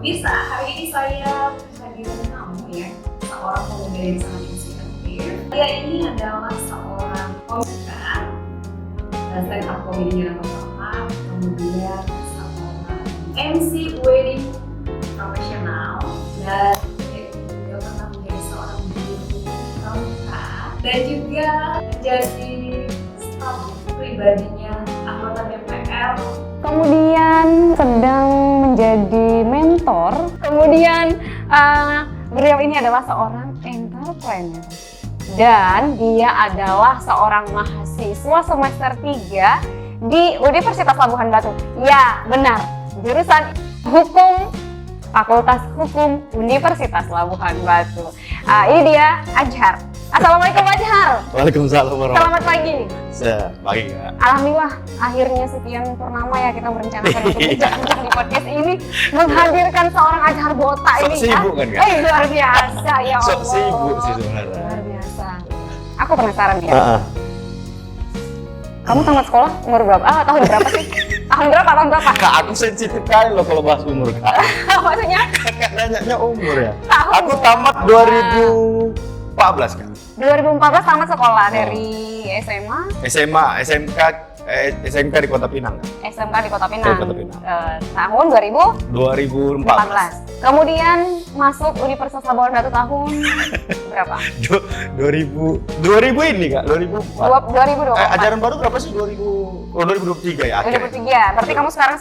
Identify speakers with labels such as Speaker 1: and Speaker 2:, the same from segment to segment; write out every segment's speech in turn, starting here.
Speaker 1: Bisa, hari ini saya hadirkan kamu ya, seorang pemuda yang sangat inspiratif. Saya ini adalah seorang komika, stand up comedy yang pertama, kemudian seorang MC wedding profesional, dan juga pernah menjadi seorang guru pramuka, dan juga menjadi staf pribadinya anggota DPR.
Speaker 2: Kemudian sedang menjadi mentor. Kemudian beliau ini adalah seorang entrepreneur. Dan dia adalah seorang mahasiswa semester 3 di Universitas Labuhan Batu. Ya, benar. Jurusan Hukum, Fakultas Hukum Universitas Labuhan Batu. Ini dia Adhar. Assalamualaikum Adhar.
Speaker 3: Waalaikumsalam warahmatullahi
Speaker 2: Selamat pagi.
Speaker 3: Pagi Kak.
Speaker 2: Alhamdulillah, akhirnya sekian purnama ya kita merencanakan untuk bincang-bincang di podcast ini menghadirkan seorang Adhar Bota ini.
Speaker 3: Sok sibuk kan Kak?
Speaker 2: Luar biasa ya Allah.
Speaker 3: Sok sibuk sih sebenarnya.
Speaker 2: Luar biasa. Aku penasaran ya. Kamu tamat sekolah umur berapa? Tahun berapa sih? Tahun berapa?
Speaker 3: Kak, aku sensitif kali loh kalau bahas umur Kak.
Speaker 2: Maksudnya?
Speaker 3: Kak nanyanya umur ya.
Speaker 2: Tahun.
Speaker 3: Aku tamat 2014 Kak.
Speaker 2: 2014 tamat sekolah dari SMA,
Speaker 3: SMK di Kota Pinang Kak.
Speaker 2: SMK di Kota Pinang.
Speaker 3: Kota Pinang.
Speaker 2: Tahun
Speaker 3: 2014.
Speaker 2: Kemudian masuk Universitas Labuhan Batu tahun berapa?
Speaker 3: 2000 ini Kak, 2004.
Speaker 2: 2024.
Speaker 3: Ajaran baru berapa sih? 2023 ya akhirnya.
Speaker 2: 2003. Berarti kamu sekarang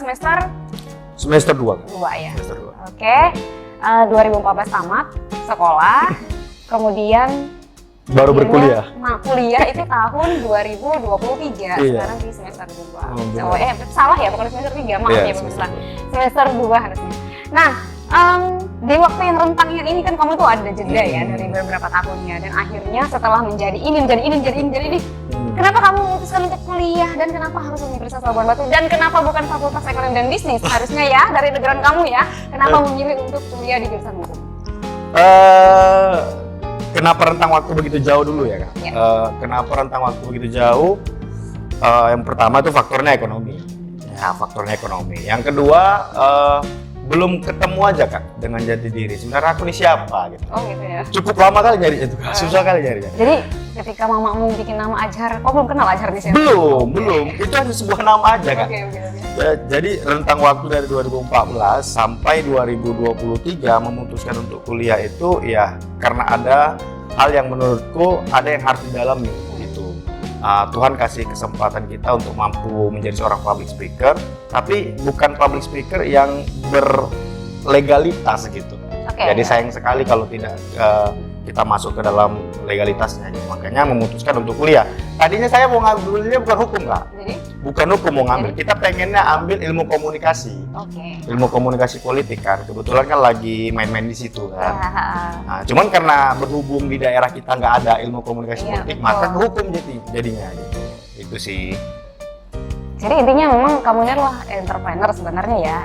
Speaker 3: Semester 2 Kak.
Speaker 2: 2 ya.
Speaker 3: Semester 2.
Speaker 2: Oke. 2014 tamat sekolah. Kemudian
Speaker 3: Baru berkuliah.
Speaker 2: Nah, kuliah itu tahun 2023.
Speaker 3: Iya.
Speaker 2: Sekarang di semester 2.
Speaker 3: Oh,
Speaker 2: Salah ya, bukan semester 3. Maaf
Speaker 3: Iya,
Speaker 2: ya, pemirsa. Semester 2 harusnya. Nah, di waktu yang rentangnya ini kan kamu tuh ada jeda ya dari beberapa tahunnya, dan akhirnya setelah menjadi ini. Kenapa kamu memutuskan untuk kuliah dan kenapa harus Universitas Labuhan Batu dan kenapa bukan Fakultas Ekonomi dan Bisnis harusnya ya dari background kamu ya? Kenapa memilih untuk kuliah di jurusan hukum?
Speaker 3: Kenapa rentang waktu begitu jauh dulu ya Kak?
Speaker 2: Ya.
Speaker 3: Kenapa rentang waktu begitu jauh? Yang pertama itu faktornya ekonomi. Ya, faktornya ekonomi. Yang kedua belum ketemu aja Kak dengan jati diri. Sebenarnya aku ini siapa gitu.
Speaker 2: Oh gitu ya.
Speaker 3: Cukup lama kali nyari itu Kak. Susah kali nyarinya.
Speaker 2: Jadi ketika mamamu bikin nama Adhar, kok belum kenal Adhar nih siapa?
Speaker 3: Belum. Itu hanya sebuah nama aja Kak.
Speaker 2: Oke.
Speaker 3: Jadi rentang waktu dari 2014 sampai 2023 memutuskan untuk kuliah itu ya karena ada hal yang menurutku ada yang harus didalami gitu. Tuhan kasih kesempatan kita untuk mampu menjadi seorang public speaker, tapi bukan public speaker yang berlegalitas gitu.
Speaker 2: Oke.
Speaker 3: Jadi sayang sekali kalau tidak kita masuk ke dalam legalitasnya. Makanya memutuskan untuk kuliah. Tadinya saya mau ngambilnya bukan hukum Kak.
Speaker 2: Jadi?
Speaker 3: Bukan hukum mau ngambil, kita pengennya ambil ilmu komunikasi.
Speaker 2: Oke.
Speaker 3: Ilmu komunikasi politik kan, kebetulan kan lagi main-main di situ kan.
Speaker 2: Ya.
Speaker 3: Nah, cuman karena berhubung di daerah kita nggak ada ilmu komunikasi
Speaker 2: Iya,
Speaker 3: politik,
Speaker 2: betul.
Speaker 3: maka ke hukum jadinya gitu. Itu sih.
Speaker 2: Jadi intinya memang kamu ini adalah entrepreneur sebenarnya ya.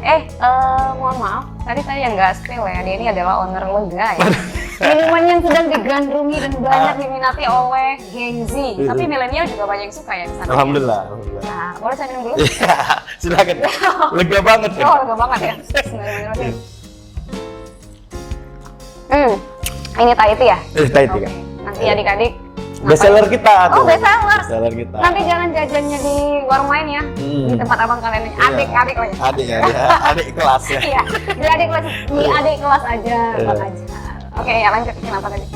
Speaker 2: Mohon maaf, tadi saya nggak spill ya. Dia ini adalah owner Lega ya. Minuman yang sedang digandrungi dan banyak diminati oleh Gen Z. Tapi milenial juga banyak yang suka ya di sana.
Speaker 3: Alhamdulillah.
Speaker 2: Nah, boleh saya minum dulu?
Speaker 3: Iya, silakan. Lega banget ya.
Speaker 2: Oh, lega banget ya. Bismillahirrahmanirrahim. Ini Tahiti ya?
Speaker 3: Tahiti
Speaker 2: Oke.
Speaker 3: kan.
Speaker 2: Nanti adik-adik.
Speaker 3: Bestseller kita tuh.
Speaker 2: Oh, bestseller.
Speaker 3: Bestseller kita.
Speaker 2: Nanti jangan jajannya di warung lain ya. Di tempat abang kalian ini. Adik-adik lagi.
Speaker 3: Adik ya, adik kelas ya.
Speaker 2: Iya, di adik kelas aja, Bang
Speaker 3: Iya.
Speaker 2: aja. Oke, ya lanjut. Kenapa tadi?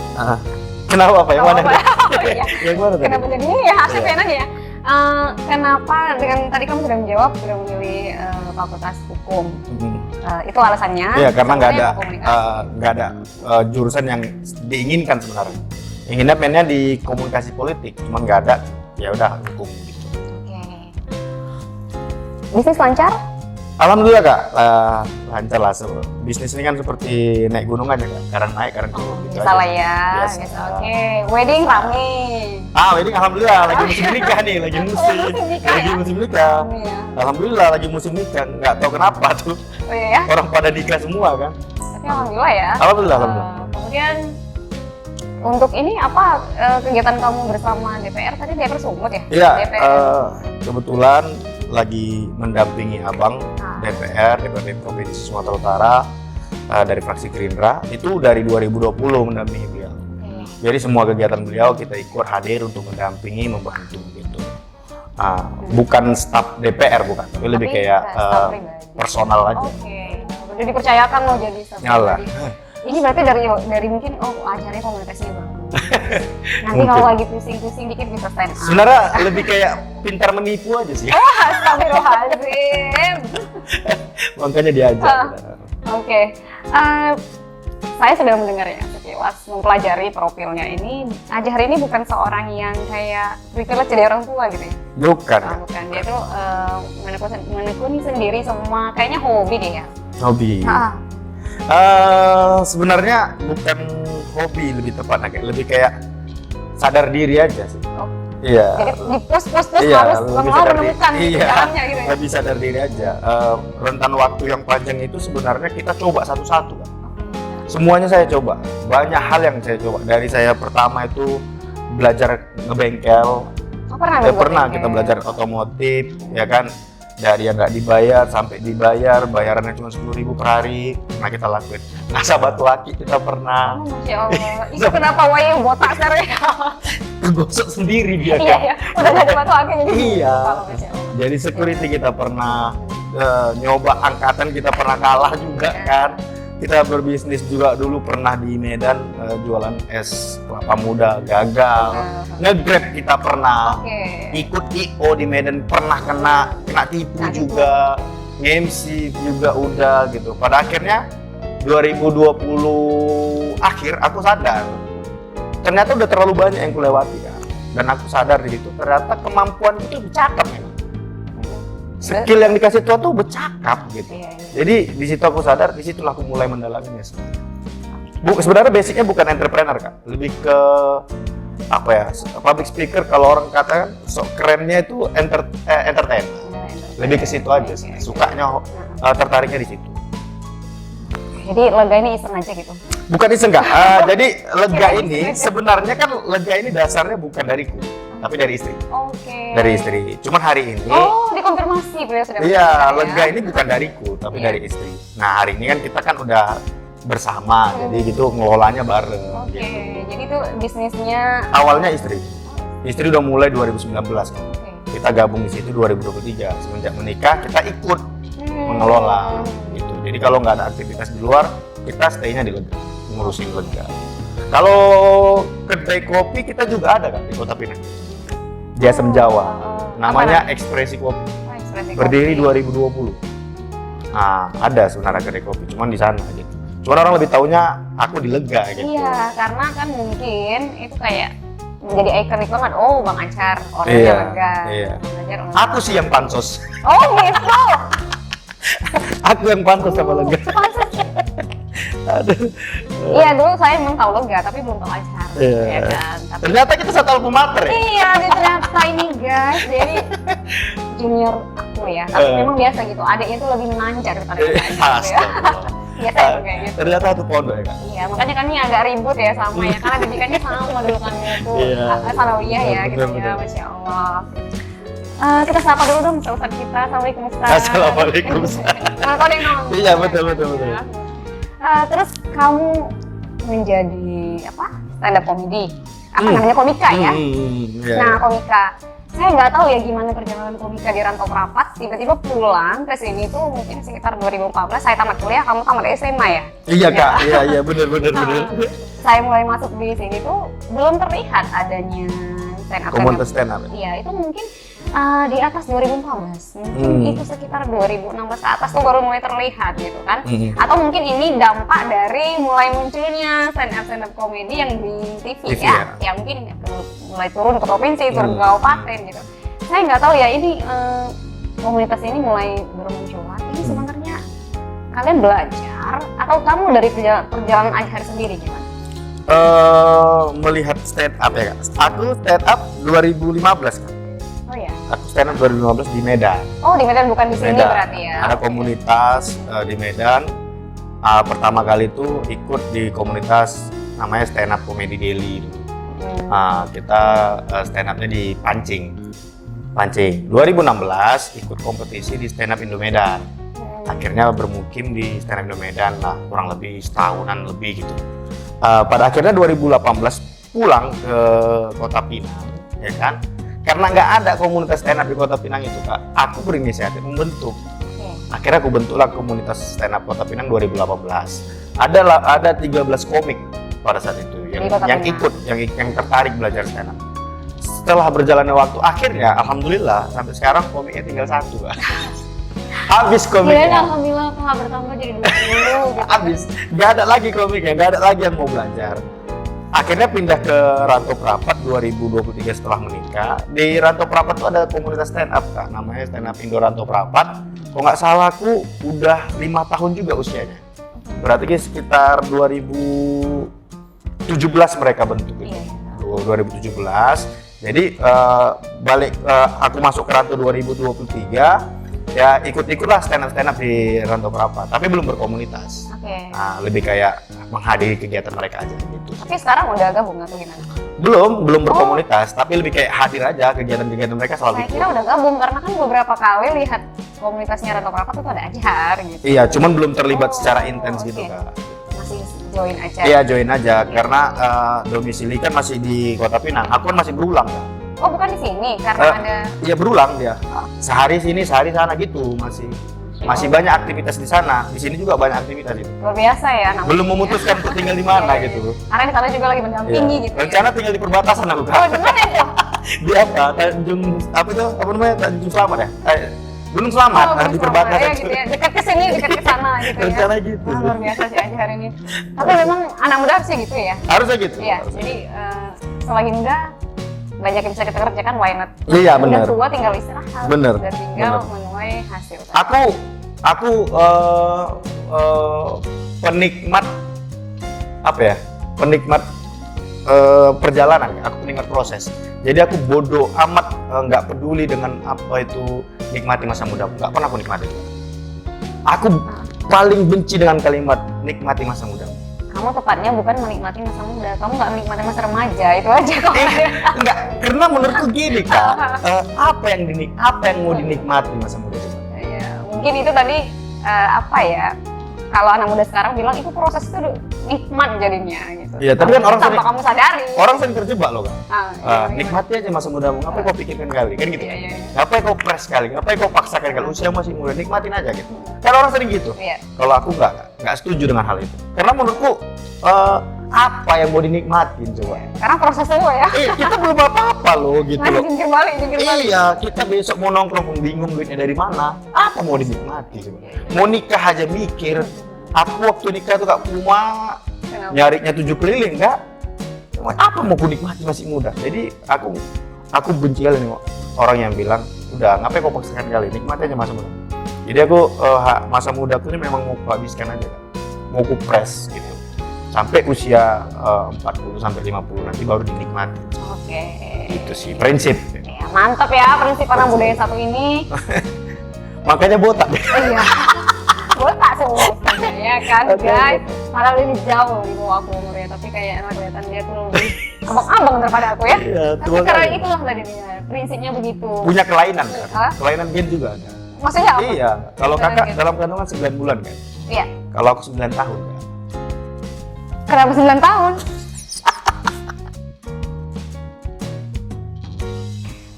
Speaker 3: Kenapa Pak? Yang mana?
Speaker 2: Oh, iya.
Speaker 3: Yang mana tadi?
Speaker 2: Kenapa jadi ini ya? Asik
Speaker 3: Iya.
Speaker 2: aja ya. Kenapa dengan tadi kamu sudah menjawab sudah memilih Fakultas Hukum? Itu alasannya?
Speaker 3: Iya, karena nggak ada
Speaker 2: komunikasi.
Speaker 3: jurusan yang diinginkan sebenarnya. Inginnya pengennya di komunikasi politik, cuman nggak ada. Ya udah hukum gitu.
Speaker 2: Oke. Bisnis lancar?
Speaker 3: Alhamdulillah Kak, lancar lah. Bisnis ini kan seperti naik gunung aja Kak, kadang naik kadang turun gitu
Speaker 2: Bisa
Speaker 3: aja.
Speaker 2: lah ya.
Speaker 3: Biasa.
Speaker 2: Biasa. Oke. Wedding rame.
Speaker 3: Wedding alhamdulillah lagi musim nikah nih, lagi musim.
Speaker 2: musim nikah
Speaker 3: Lagi
Speaker 2: ya?
Speaker 3: musim nikah.
Speaker 2: Rame ya.
Speaker 3: Alhamdulillah lagi musim nikah, nggak tahu kenapa tuh.
Speaker 2: Oh iya ya?
Speaker 3: Orang pada nikah semua kan.
Speaker 2: Tapi alhamdulillah ya.
Speaker 3: Alhamdulillah.
Speaker 2: Kemudian untuk ini apa kegiatan kamu bersama DPR tadi DPR Sumut ya?
Speaker 3: Iya,
Speaker 2: DPR.
Speaker 3: kebetulan lagi mendampingi abang DPR Provinsi Sumatera Utara dari fraksi Gerindra itu dari 2020 mendampingi beliau. Jadi semua kegiatan beliau kita ikut hadir untuk mendampingi, membantu gitu. Bukan staf DPR bukan, tapi lebih kayak
Speaker 2: staf pribadi.
Speaker 3: personal aja.
Speaker 2: Oke. Udah dipercayakan lo jadi staf
Speaker 3: Nyala.
Speaker 2: pribadi. Ini berarti dari mungkin acaranya komunikasinya bagus. Nanti
Speaker 3: Mungkin.
Speaker 2: kalau lagi pusing-pusing dikit bisa stand up.
Speaker 3: Sebenarnya lebih kayak pintar menipu aja sih.
Speaker 2: Astagfirullahaladzim.
Speaker 3: Makanya diajak.
Speaker 2: Oke. Saya sudah mendengar ya sekilas mempelajari profilnya ini. Ajhar ini bukan seorang yang kayak privilege jadi orang tua gitu ya?
Speaker 3: Bukan.
Speaker 2: Bukan. Dia tuh menekuni sendiri semua. Kayaknya hobi deh ya?
Speaker 3: Hobi. Sebenarnya bukan hobi lebih tepatnya, lebih kayak sadar diri aja sih.
Speaker 2: Oh.
Speaker 3: Iya.
Speaker 2: Jadi di pos-pos
Speaker 3: Iya,
Speaker 2: harus
Speaker 3: lebih
Speaker 2: mau
Speaker 3: sadar
Speaker 2: menemukan
Speaker 3: diri. Iya.
Speaker 2: jalannya gitu ya?
Speaker 3: Lebih sadar diri aja. Rentan waktu yang panjang itu sebenarnya kita coba satu-satu kan. Semuanya saya coba. Banyak hal yang saya coba. Dari saya pertama itu belajar ngebengkel. Pernah kita belajar otomotif, ya kan? Dari yang nggak dibayar sampai dibayar, bayarannya cuma 10.000 per hari, pernah kita lakuin. Ngasah batu aki kita pernah.
Speaker 2: Masya Allah. Itu kenapa wayu botak sekarang ya?
Speaker 3: Gosok sendiri dia
Speaker 2: Iya,
Speaker 3: kan.
Speaker 2: iya. Udah nggak ada batu akiknya jadi.
Speaker 3: Iya.
Speaker 2: Masya Allah.
Speaker 3: Jadi security kita pernah nyoba angkatan, kita pernah kalah juga kan. Kita berbisnis juga dulu pernah di Medan jualan es kelapa muda gagal. Nge-Grab kita pernah. Ikut IO di Medan pernah kena tipu juga. Nge-MC juga udah gitu. Pada akhirnya 2020 akhir aku sadar ternyata udah terlalu banyak yang kulewati kan. Dan aku sadar di situ ternyata kemampuan itu bercakap memang. Skill yang dikasih Tuhan tuh bercakap gitu. Jadi di situ aku sadar, di situlah aku mulai mendalaminya sebenarnya. Sebenarnya basicnya bukan entrepreneur kan, lebih ke apa ya, public speaker kalau orang katakan kerennya itu entertainer. Lebih ke situ aja sih. Sukanya tertariknya di situ.
Speaker 2: Jadi lega ini iseng aja gitu.
Speaker 3: Bukan iseng enggak. Jadi lega ini sebenarnya kan lega ini dasarnya bukan dariku, tapi dari istri. Dari istri. Cuman hari ini
Speaker 2: dikonfirmasi beliau sudah.
Speaker 3: Iya, lega ini bukan dariku, tapi dari istri. Nah, hari ini kan kita kan udah bersama, jadi gitu ngelolanya bareng. Gitu.
Speaker 2: Jadi itu bisnisnya
Speaker 3: Awalnya istri. Istri udah mulai 2019 kan. Kita gabung di situ 2023. Semenjak menikah kita ikut mengelola gitu. Jadi kalau nggak ada aktivitas di luar, kita stay-nya di lega, ngurusin lega. Kalau kedai kopi kita juga ada kan di Kota Pinang. Di Asem Jawa. Namanya Ekspresi Kopi. Berdiri 2020. Nah, ada sebenarnya kedai kopi, cuman di sana gitu. Cuman orang lebih taunya aku di lega gitu.
Speaker 2: Iya, karena kan mungkin itu kayak menjadi ikonik banget. Oh, Bang Ancar, orangnya lega.
Speaker 3: Iya.
Speaker 2: Bang
Speaker 3: Aku sih yang pansos.
Speaker 2: Oh, gitu.
Speaker 3: Aku yang pansos sama lega. Aduh.
Speaker 2: Iya, dulu saya memang tahu lega, tapi belum tahu Ancar.
Speaker 3: Iya.
Speaker 2: Ya kan? Tapi
Speaker 3: Ternyata kita satu alma mater ya.
Speaker 2: iya, dia ternyata ini guys, jadi junior aku ya. Tapi memang biasa gitu, adiknya tuh lebih menanjak daripada saya. Gitu ya.
Speaker 3: Astagfirullah.
Speaker 2: Biasa ya kayak gitu.
Speaker 3: Ternyata satu pondok ya kak.
Speaker 2: Iya, makanya kan ini agak ribut ya sama ya, karena didikannya sama dulu kan itu.
Speaker 3: Iya.
Speaker 2: Sanawiyah ya gitu
Speaker 3: Betul.
Speaker 2: ya, Masya Allah. Kita sapa dulu dong Ustaz kita. Assalamualaikum Ustaz.
Speaker 3: Assalamualaikum Ustaz.
Speaker 2: Kau ada yang nongol.
Speaker 3: Iya, betul.
Speaker 2: Terus kamu menjadi apa? Stand up comedy. Apa namanya, komika ya?
Speaker 3: Iya.
Speaker 2: Nah, komika. Saya nggak tahu ya gimana perjalanan komika di Rantau Prapat. Tiba-tiba pulang ke sini tuh mungkin sekitar 2014. Saya tamat kuliah, kamu tamat SMA ya?
Speaker 3: Iya kak, iya benar.
Speaker 2: Saya mulai masuk di sini tuh belum terlihat adanya stand up.
Speaker 3: Komunitas stand up.
Speaker 2: Iya, itu mungkin di atas 2014, mungkin itu sekitar 2016 ke atas tuh baru mulai terlihat gitu kan. Atau mungkin ini dampak dari mulai munculnya stand up comedy yang di TV ya, yang mungkin mulai turun ke provinsi, turun ke kabupaten gitu. Saya nggak tahu ya ini komunitas ini mulai bermunculan. Ini sebenarnya kalian belajar atau kamu dari perjalanan Ajhar sendiri gimana?
Speaker 3: Melihat stand up ya kak. Aku stand up 2015 kan.
Speaker 2: Oh ya.
Speaker 3: Aku stand up 2015 di Medan.
Speaker 2: Oh di Medan, bukan di sini berarti ya?
Speaker 3: Ada komunitas di Medan. Pertama kali itu ikut di komunitas namanya Stand Up Comedy Daily. Kita stand upnya di Pancing. 2016 ikut kompetisi di Stand Up Indo Medan. Akhirnya bermukim di stand up Indo Medan lah, kurang lebih setahunan lebih gitu. Pada akhirnya 2018 pulang ke Kota Pinang, ya kan? Karena nggak ada komunitas stand up di Kota Pinang itu, Kak, aku berinisiatif membentuk. Akhirnya aku bentuklah komunitas stand up Kota Pinang 2018. Ada 13 komik pada saat itu yang ikut, yang tertarik belajar stand up. Setelah berjalannya waktu, akhirnya alhamdulillah sampai sekarang komiknya tinggal 1, Kak. Habis komiknya.
Speaker 2: Alhamdulillah nggak bertambah jadi 20 gitu.
Speaker 3: Habis, nggak ada lagi komiknya, nggak ada lagi yang mau belajar. Akhirnya pindah ke Rantau Prapat 2023 setelah menikah. Di Rantau Prapat tuh ada komunitas stand up, Kak, namanya Stand Up Indo Rantau Prapat. Kalau nggak salah aku udah 5 tahun juga usianya. Berarti sekitar 2017 mereka bentuk itu. 2017. Jadi aku masuk ke Rantau 2023. Ya ikut-ikutlah stand up di Rantau Prapat, tapi belum berkomunitas. Nah, lebih kayak menghadiri kegiatan mereka aja gitu.
Speaker 2: Tapi sekarang udah gabung atau gimana?
Speaker 3: Belum berkomunitas, tapi lebih kayak hadir aja kegiatan-kegiatan mereka selalu.
Speaker 2: Saya kira udah gabung karena kan beberapa kali lihat komunitasnya Rantau Prapat itu ada ajar gitu.
Speaker 3: Iya, cuman belum terlibat secara intens gitu, Kak.
Speaker 2: Masih join aja.
Speaker 3: Iya, join aja karena domisili kan masih di Kota Pinang. Aku kan masih berulang, Kak.
Speaker 2: Oh, bukan di sini karena ada.
Speaker 3: Iya, berulang dia. Sehari sini, sehari sana gitu, masih banyak aktivitas di sana. Di sini juga banyak aktivitas itu.
Speaker 2: Luar biasa ya namanya.
Speaker 3: Belum memutuskan untuk tinggal di mana gitu.
Speaker 2: Karena di sana juga lagi mendampingi gitu.
Speaker 3: Rencana tinggal di perbatasan aku, Kak.
Speaker 2: Oh, di mana itu?
Speaker 3: Di apa? Tanjung apa itu? Apa namanya? Tanjung Selamat ya? Gunung Selamat, di perbatasan.
Speaker 2: Ya, gitu ya. Dekat ke sini, dekat ke sana gitu ya.
Speaker 3: Rencana gitu.
Speaker 2: Luar biasa sih aja hari ini. Tapi memang anak muda harusnya gitu ya.
Speaker 3: Harusnya gitu.
Speaker 2: Iya, jadi selagi muda banyak yang bisa kita kerjakan, why not?
Speaker 3: Iya, benar.
Speaker 2: Udah tua tinggal istirahat.
Speaker 3: Benar.
Speaker 2: Dan tinggal menuai hasil.
Speaker 3: Aku penikmat apa ya? Penikmat perjalanan. Aku penikmat proses. Jadi aku bodoh amat, nggak peduli dengan apa itu nikmati masa muda. Nggak pernah aku nikmati. Aku paling benci dengan kalimat nikmati masa muda.
Speaker 2: Kamu tepatnya bukan menikmati masa muda, kamu nggak menikmati masa remaja, itu aja kok.
Speaker 3: Enggak, karena menurutku gini, Kak, apa yang mau dinikmati masa muda itu?
Speaker 2: Ya, mungkin itu tadi apa ya? Kalau anak muda sekarang bilang itu proses itu nikmat jadinya gitu.
Speaker 3: Iya, tapi kan orang
Speaker 2: tanpa kamu sadari.
Speaker 3: Orang sering terjebak loh, Kak.
Speaker 2: Iya.
Speaker 3: Nikmati aja masa mudamu, ngapain kau pikirkan kali, kan gitu.
Speaker 2: Iya.
Speaker 3: Ngapain kau press kali, ngapain kau paksakan kali, usia masih muda, nikmatin aja gitu. Kan orang sering gitu.
Speaker 2: Iya.
Speaker 3: Kalau aku nggak setuju dengan hal itu. Karena menurutku apa yang mau dinikmatin coba?
Speaker 2: Karena proses dulu ya.
Speaker 3: Kita belum apa-apa loh gitu loh.
Speaker 2: Jungkir balik.
Speaker 3: Iya, kita besok mau nongkrong bingung duitnya dari mana. Apa mau dinikmati coba? Mau nikah aja mikir. Aku waktu nikah tuh Kak Puma nyarinya 7 keliling, Kak. Apa mau ku nikmati masih muda? Jadi aku benci kali nih orang yang bilang, udah ngapain kau paksakan kali, nikmati aja masa muda. Jadi aku masa muda aku ini memang mau ku habiskan aja, Kak. Mau ku press gitu. Sampai usia 40 sampai 50 nanti baru dinikmati.
Speaker 2: Oke.
Speaker 3: Itu sih prinsip.
Speaker 2: Ya, mantap ya prinsip anak muda yang satu ini.
Speaker 3: Makanya botak.
Speaker 2: Iya. Botak semua ya kan, guys. Padahal ini jauh di bawah aku umurnya, tapi kayak kelihatan dia tuh lebih abang-abang daripada aku ya.
Speaker 3: Iya,
Speaker 2: tapi karena itulah tadi dia, prinsipnya begitu.
Speaker 3: Punya kelainan kan?
Speaker 2: Hah?
Speaker 3: Kelainan gen juga ada.
Speaker 2: Maksudnya apa?
Speaker 3: Iya, kalau
Speaker 2: Kelainan
Speaker 3: kakak
Speaker 2: gen.
Speaker 3: dalam kandungan 9 bulan kan?
Speaker 2: Iya.
Speaker 3: Kalau aku 9 tahun kan?
Speaker 2: Kenapa 9 tahun?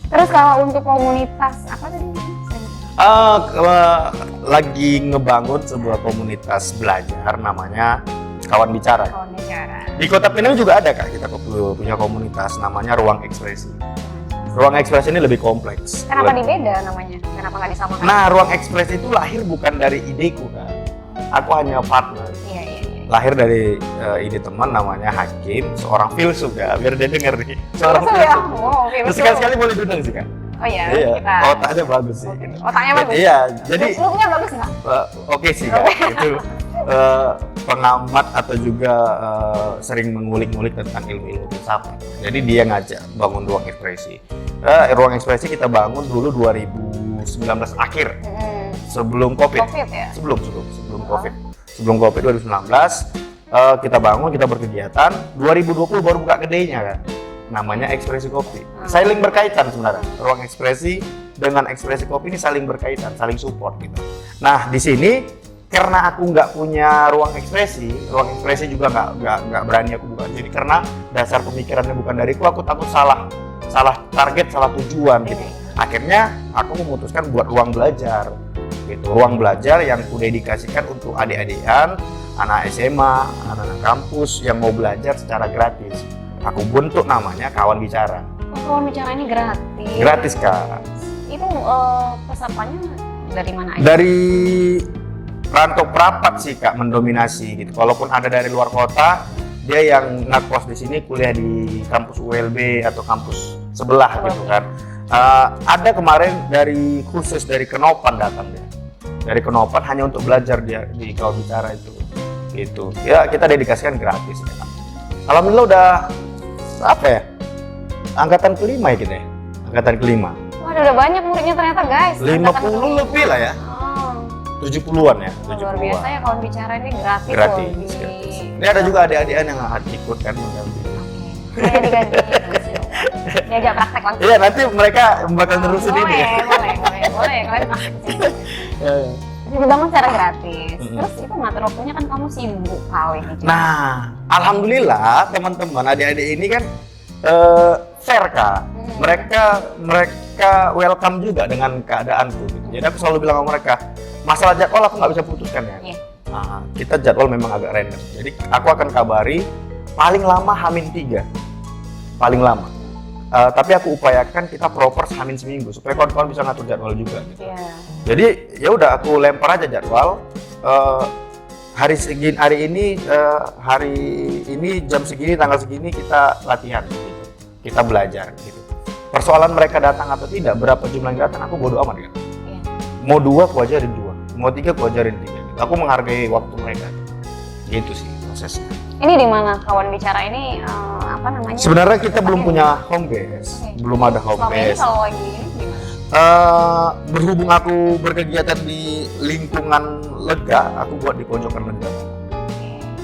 Speaker 2: Terus kalau untuk komunitas apa tadi?
Speaker 3: Lagi ngebangun sebuah komunitas belajar namanya Kawan Bicara.
Speaker 2: Kawan Bicara.
Speaker 3: Di Kota Pinang juga ada, Kak, kita punya komunitas namanya Ruang Ekspresi. Ruang Ekspresi ini lebih kompleks.
Speaker 2: Kenapa dibeda namanya? Kenapa nggak disamakan?
Speaker 3: Nah, Ruang Ekspresi itu lahir bukan dari ideku, Kak. Aku hanya partner.
Speaker 2: Iya.
Speaker 3: Lahir dari ide teman namanya Hakim, seorang filsuf, ya, biar dia denger nih. Seorang
Speaker 2: Betul ya? Oh, oke,
Speaker 3: Terus
Speaker 2: betul.
Speaker 3: sekali-sekali boleh diundang sih, Kak.
Speaker 2: Oh iya,
Speaker 3: Iya,
Speaker 2: kita.
Speaker 3: otaknya bagus sih.
Speaker 2: Oke.
Speaker 3: gitu.
Speaker 2: Otaknya bagus.
Speaker 3: Iya, jadi
Speaker 2: Looknya bagus nggak?
Speaker 3: oke sih, Kak. Itu pengamat atau juga sering mengulik-ngulik tentang ilmu-ilmu filsafat. Jadi dia ngajak bangun Ruang Ekspresi. Ruang Ekspresi kita bangun dulu 2019 akhir, sebelum COVID.
Speaker 2: Ya?
Speaker 3: Sebelum COVID. Sebelum COVID 2019 kita bangun, kita berkegiatan. 2020 baru buka kedainya, kan. Namanya Ekspresi Kopi. Saling berkaitan sebenarnya. Ruang Ekspresi dengan ekspresi kopi ini saling berkaitan, saling support gitu. Nah di sini karena aku nggak punya ruang ekspresi juga nggak berani aku buka. Jadi karena dasar pemikirannya bukan dariku, aku takut salah target, salah tujuan gitu. Akhirnya aku memutuskan buat ruang belajar gitu, ruang belajar yang ku dedikasikan untuk adik-adikan, anak SMA, anak-anak kampus yang mau belajar secara gratis. Aku bentuk namanya Kawan Bicara.
Speaker 2: Kawan Bicara ini gratis.
Speaker 3: Gratis Kak.
Speaker 2: Itu pesertanya dari mana aja?
Speaker 3: Dari rantau perapat sih Kak mendominasi gitu. Kalaupun ada dari luar kota, dia yang ngekos di sini kuliah di kampus ULB atau kampus sebelah gitu kan. Ada kemarin khusus dari Kenopan datang dia. Dari Kenopan hanya untuk belajar dia di Kawan Bicara itu. Gitu. Ya kita dedikasikan gratis ya Kak. Alhamdulillah udah apa ya? Angkatan kelima ya kita ya. Angkatan kelima.
Speaker 2: Wah, udah banyak muridnya ternyata guys.
Speaker 3: 50 lebih lah ya. 70-an ya.
Speaker 2: Luar biasa ya Kawan Bicara ini gratis.
Speaker 3: Gratis.
Speaker 2: Loh.
Speaker 3: Ini ada juga adik-adikan yang ikut kan mendampingi.
Speaker 2: Oke. Diganti. Diajak praktek langsung.
Speaker 3: Iya, nanti mereka bakal terusin ini ya.
Speaker 2: Boleh. Kalian dibangun secara gratis. Terus itu materi waktunya kan kamu sibuk kali nih.
Speaker 3: Nah, alhamdulillah teman-teman adik-adik ini kan fair Kak. Mereka welcome juga dengan keadaanku gitu. Jadi aku selalu bilang sama mereka, masalah jadwal aku nggak bisa putuskan ya.
Speaker 2: Iya.
Speaker 3: Nah, kita jadwal memang agak random. Jadi aku akan kabari paling lama H-3. Paling lama. Tapi aku upayakan kita proper H-1 seminggu supaya kawan-kawan bisa ngatur jadwal juga gitu.
Speaker 2: Iya.
Speaker 3: Jadi ya udah aku lempar aja jadwal. Hari ini jam segini tanggal segini kita latihan gitu. Kita belajar gitu. Persoalan mereka datang atau tidak, berapa jumlah yang datang aku bodo amat kan.
Speaker 2: Iya.
Speaker 3: Mau 2 aku ajarin 2, mau 3 aku ajarin 3 gitu. Aku menghargai waktu mereka. Gitu sih prosesnya.
Speaker 2: Ini di mana Kawan Bicara ini apa namanya?
Speaker 3: Sebenarnya kita belum punya home base.
Speaker 2: Oke.
Speaker 3: Belum ada home
Speaker 2: Selama ini
Speaker 3: base.
Speaker 2: kalau lagi ini gimana?
Speaker 3: Berhubung aku berkegiatan di lingkungan lega, aku buat di pojokan lega.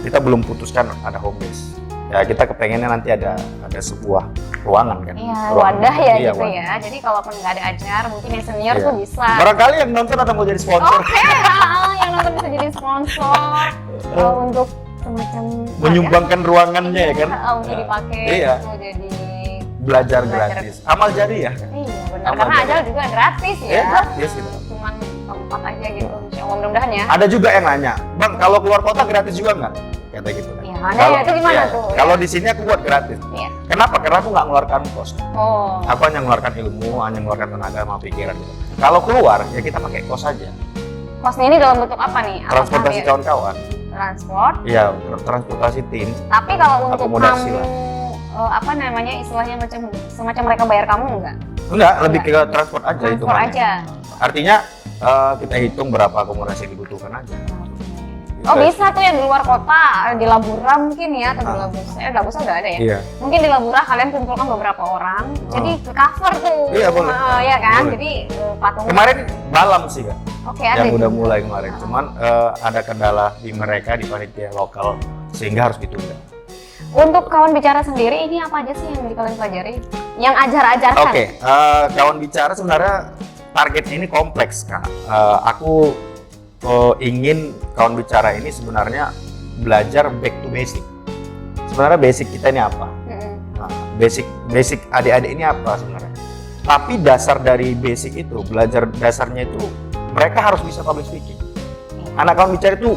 Speaker 3: Kita belum putuskan ada home base. Ya kita kepengennya nanti ada sebuah ruangan kan.
Speaker 2: Iya,
Speaker 3: Ruangan.
Speaker 2: wadah ya
Speaker 3: Iya,
Speaker 2: gitu
Speaker 3: wadah.
Speaker 2: ya. Jadi kalaupun nggak ada acara, mungkin yang senior
Speaker 3: Iya.
Speaker 2: tuh bisa.
Speaker 3: Barangkali yang nonton atau mau jadi sponsor.
Speaker 2: Oke, yang nonton bisa jadi sponsor untuk semacam
Speaker 3: Menyumbangkan ruangannya ya kan.
Speaker 2: Untuk dipakai,
Speaker 3: Iya.
Speaker 2: mau jadi
Speaker 3: Belajar gratis. Amal jariah.
Speaker 2: Iya benar,
Speaker 3: Amal
Speaker 2: karena
Speaker 3: jariah.
Speaker 2: Ajal juga gratis ya.
Speaker 3: Iya, gratis gitu.
Speaker 2: Cuman tempat aja gitu. Insya Allah mudah-mudahan ya.
Speaker 3: Ada juga yang nanya, Bang kalau keluar kota gratis juga nggak? Kata gitu kan.
Speaker 2: Iya, ada ya, itu gimana tuh?
Speaker 3: Kalau di sini aku buat gratis.
Speaker 2: Iya.
Speaker 3: Kenapa? Karena aku nggak ngeluarkan kos.
Speaker 2: Oh.
Speaker 3: Aku hanya mengeluarkan ilmu, hanya mengeluarkan tenaga sama pikiran. Gitu. Kalau keluar ya kita pakai kos aja.
Speaker 2: Kosnya ini dalam bentuk apa nih? Apa
Speaker 3: Transportasi
Speaker 2: sampai-
Speaker 3: kawan-kawan.
Speaker 2: Transport.
Speaker 3: Iya, transportasi tim.
Speaker 2: Tapi kalau untuk
Speaker 3: Akomodasi
Speaker 2: kamu
Speaker 3: lah.
Speaker 2: apa namanya istilahnya semacam mereka bayar kamu enggak?
Speaker 3: Enggak, lebih ke transport aja itu.
Speaker 2: Transport aja.
Speaker 3: Artinya kita hitung berapa akomodasi yang dibutuhkan aja.
Speaker 2: Oh bisa tuh yang di luar kota, di Labura mungkin ya, atau di Labusa. Labusa udah ada ya?
Speaker 3: Iya.
Speaker 2: Mungkin di Labura kalian kumpulkan beberapa orang, jadi ke cover tuh.
Speaker 3: Iya, boleh.
Speaker 2: Iya kan,
Speaker 3: Boleh.
Speaker 2: jadi patung.
Speaker 3: Kemarin Balam sih kan.
Speaker 2: Oke ada.
Speaker 3: Yang udah
Speaker 2: juga.
Speaker 3: mulai kemarin. Cuman ada kendala di mereka di panitia lokal sehingga harus ditunda.
Speaker 2: Untuk Kawan Bicara sendiri ini apa aja sih yang kalian pelajari? Yang ajar-ajarkan?
Speaker 3: Oke, kawan bicara sebenarnya targetnya ini kompleks Kak. Aku ingin kawan bicara ini sebenarnya belajar back to basic. Sebenarnya basic kita ini apa? Nah, basic adik-adik ini apa sebenarnya? Tapi dasar dari basic itu, belajar dasarnya itu mereka harus bisa public speaking. Anak kawan bicara itu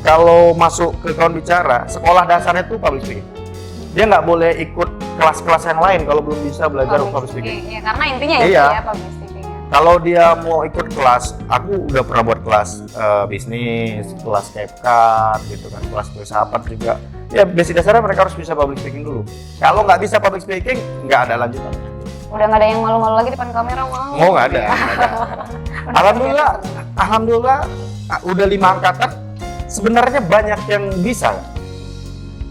Speaker 3: kalau masuk ke kawan bicara, sekolah dasarnya itu public speaking. Dia nggak boleh ikut kelas-kelas yang lain kalau belum bisa belajar public speaking.
Speaker 2: Iya, karena intinya itu
Speaker 3: Iya.
Speaker 2: ya public speaking.
Speaker 3: Kalau dia mau ikut kelas, aku udah pernah buat kelas bisnis, kelas CapCut gitu kan, kelas filsafat juga. Ya basic dasarnya mereka harus bisa public speaking dulu. Kalau nggak bisa public speaking, nggak ada lanjutan.
Speaker 2: Udah nggak ada yang malu-malu lagi depan kamera mau?
Speaker 3: Mau nggak ada. Alhamdulillah, udah 5 angkatan. Sebenarnya banyak yang bisa.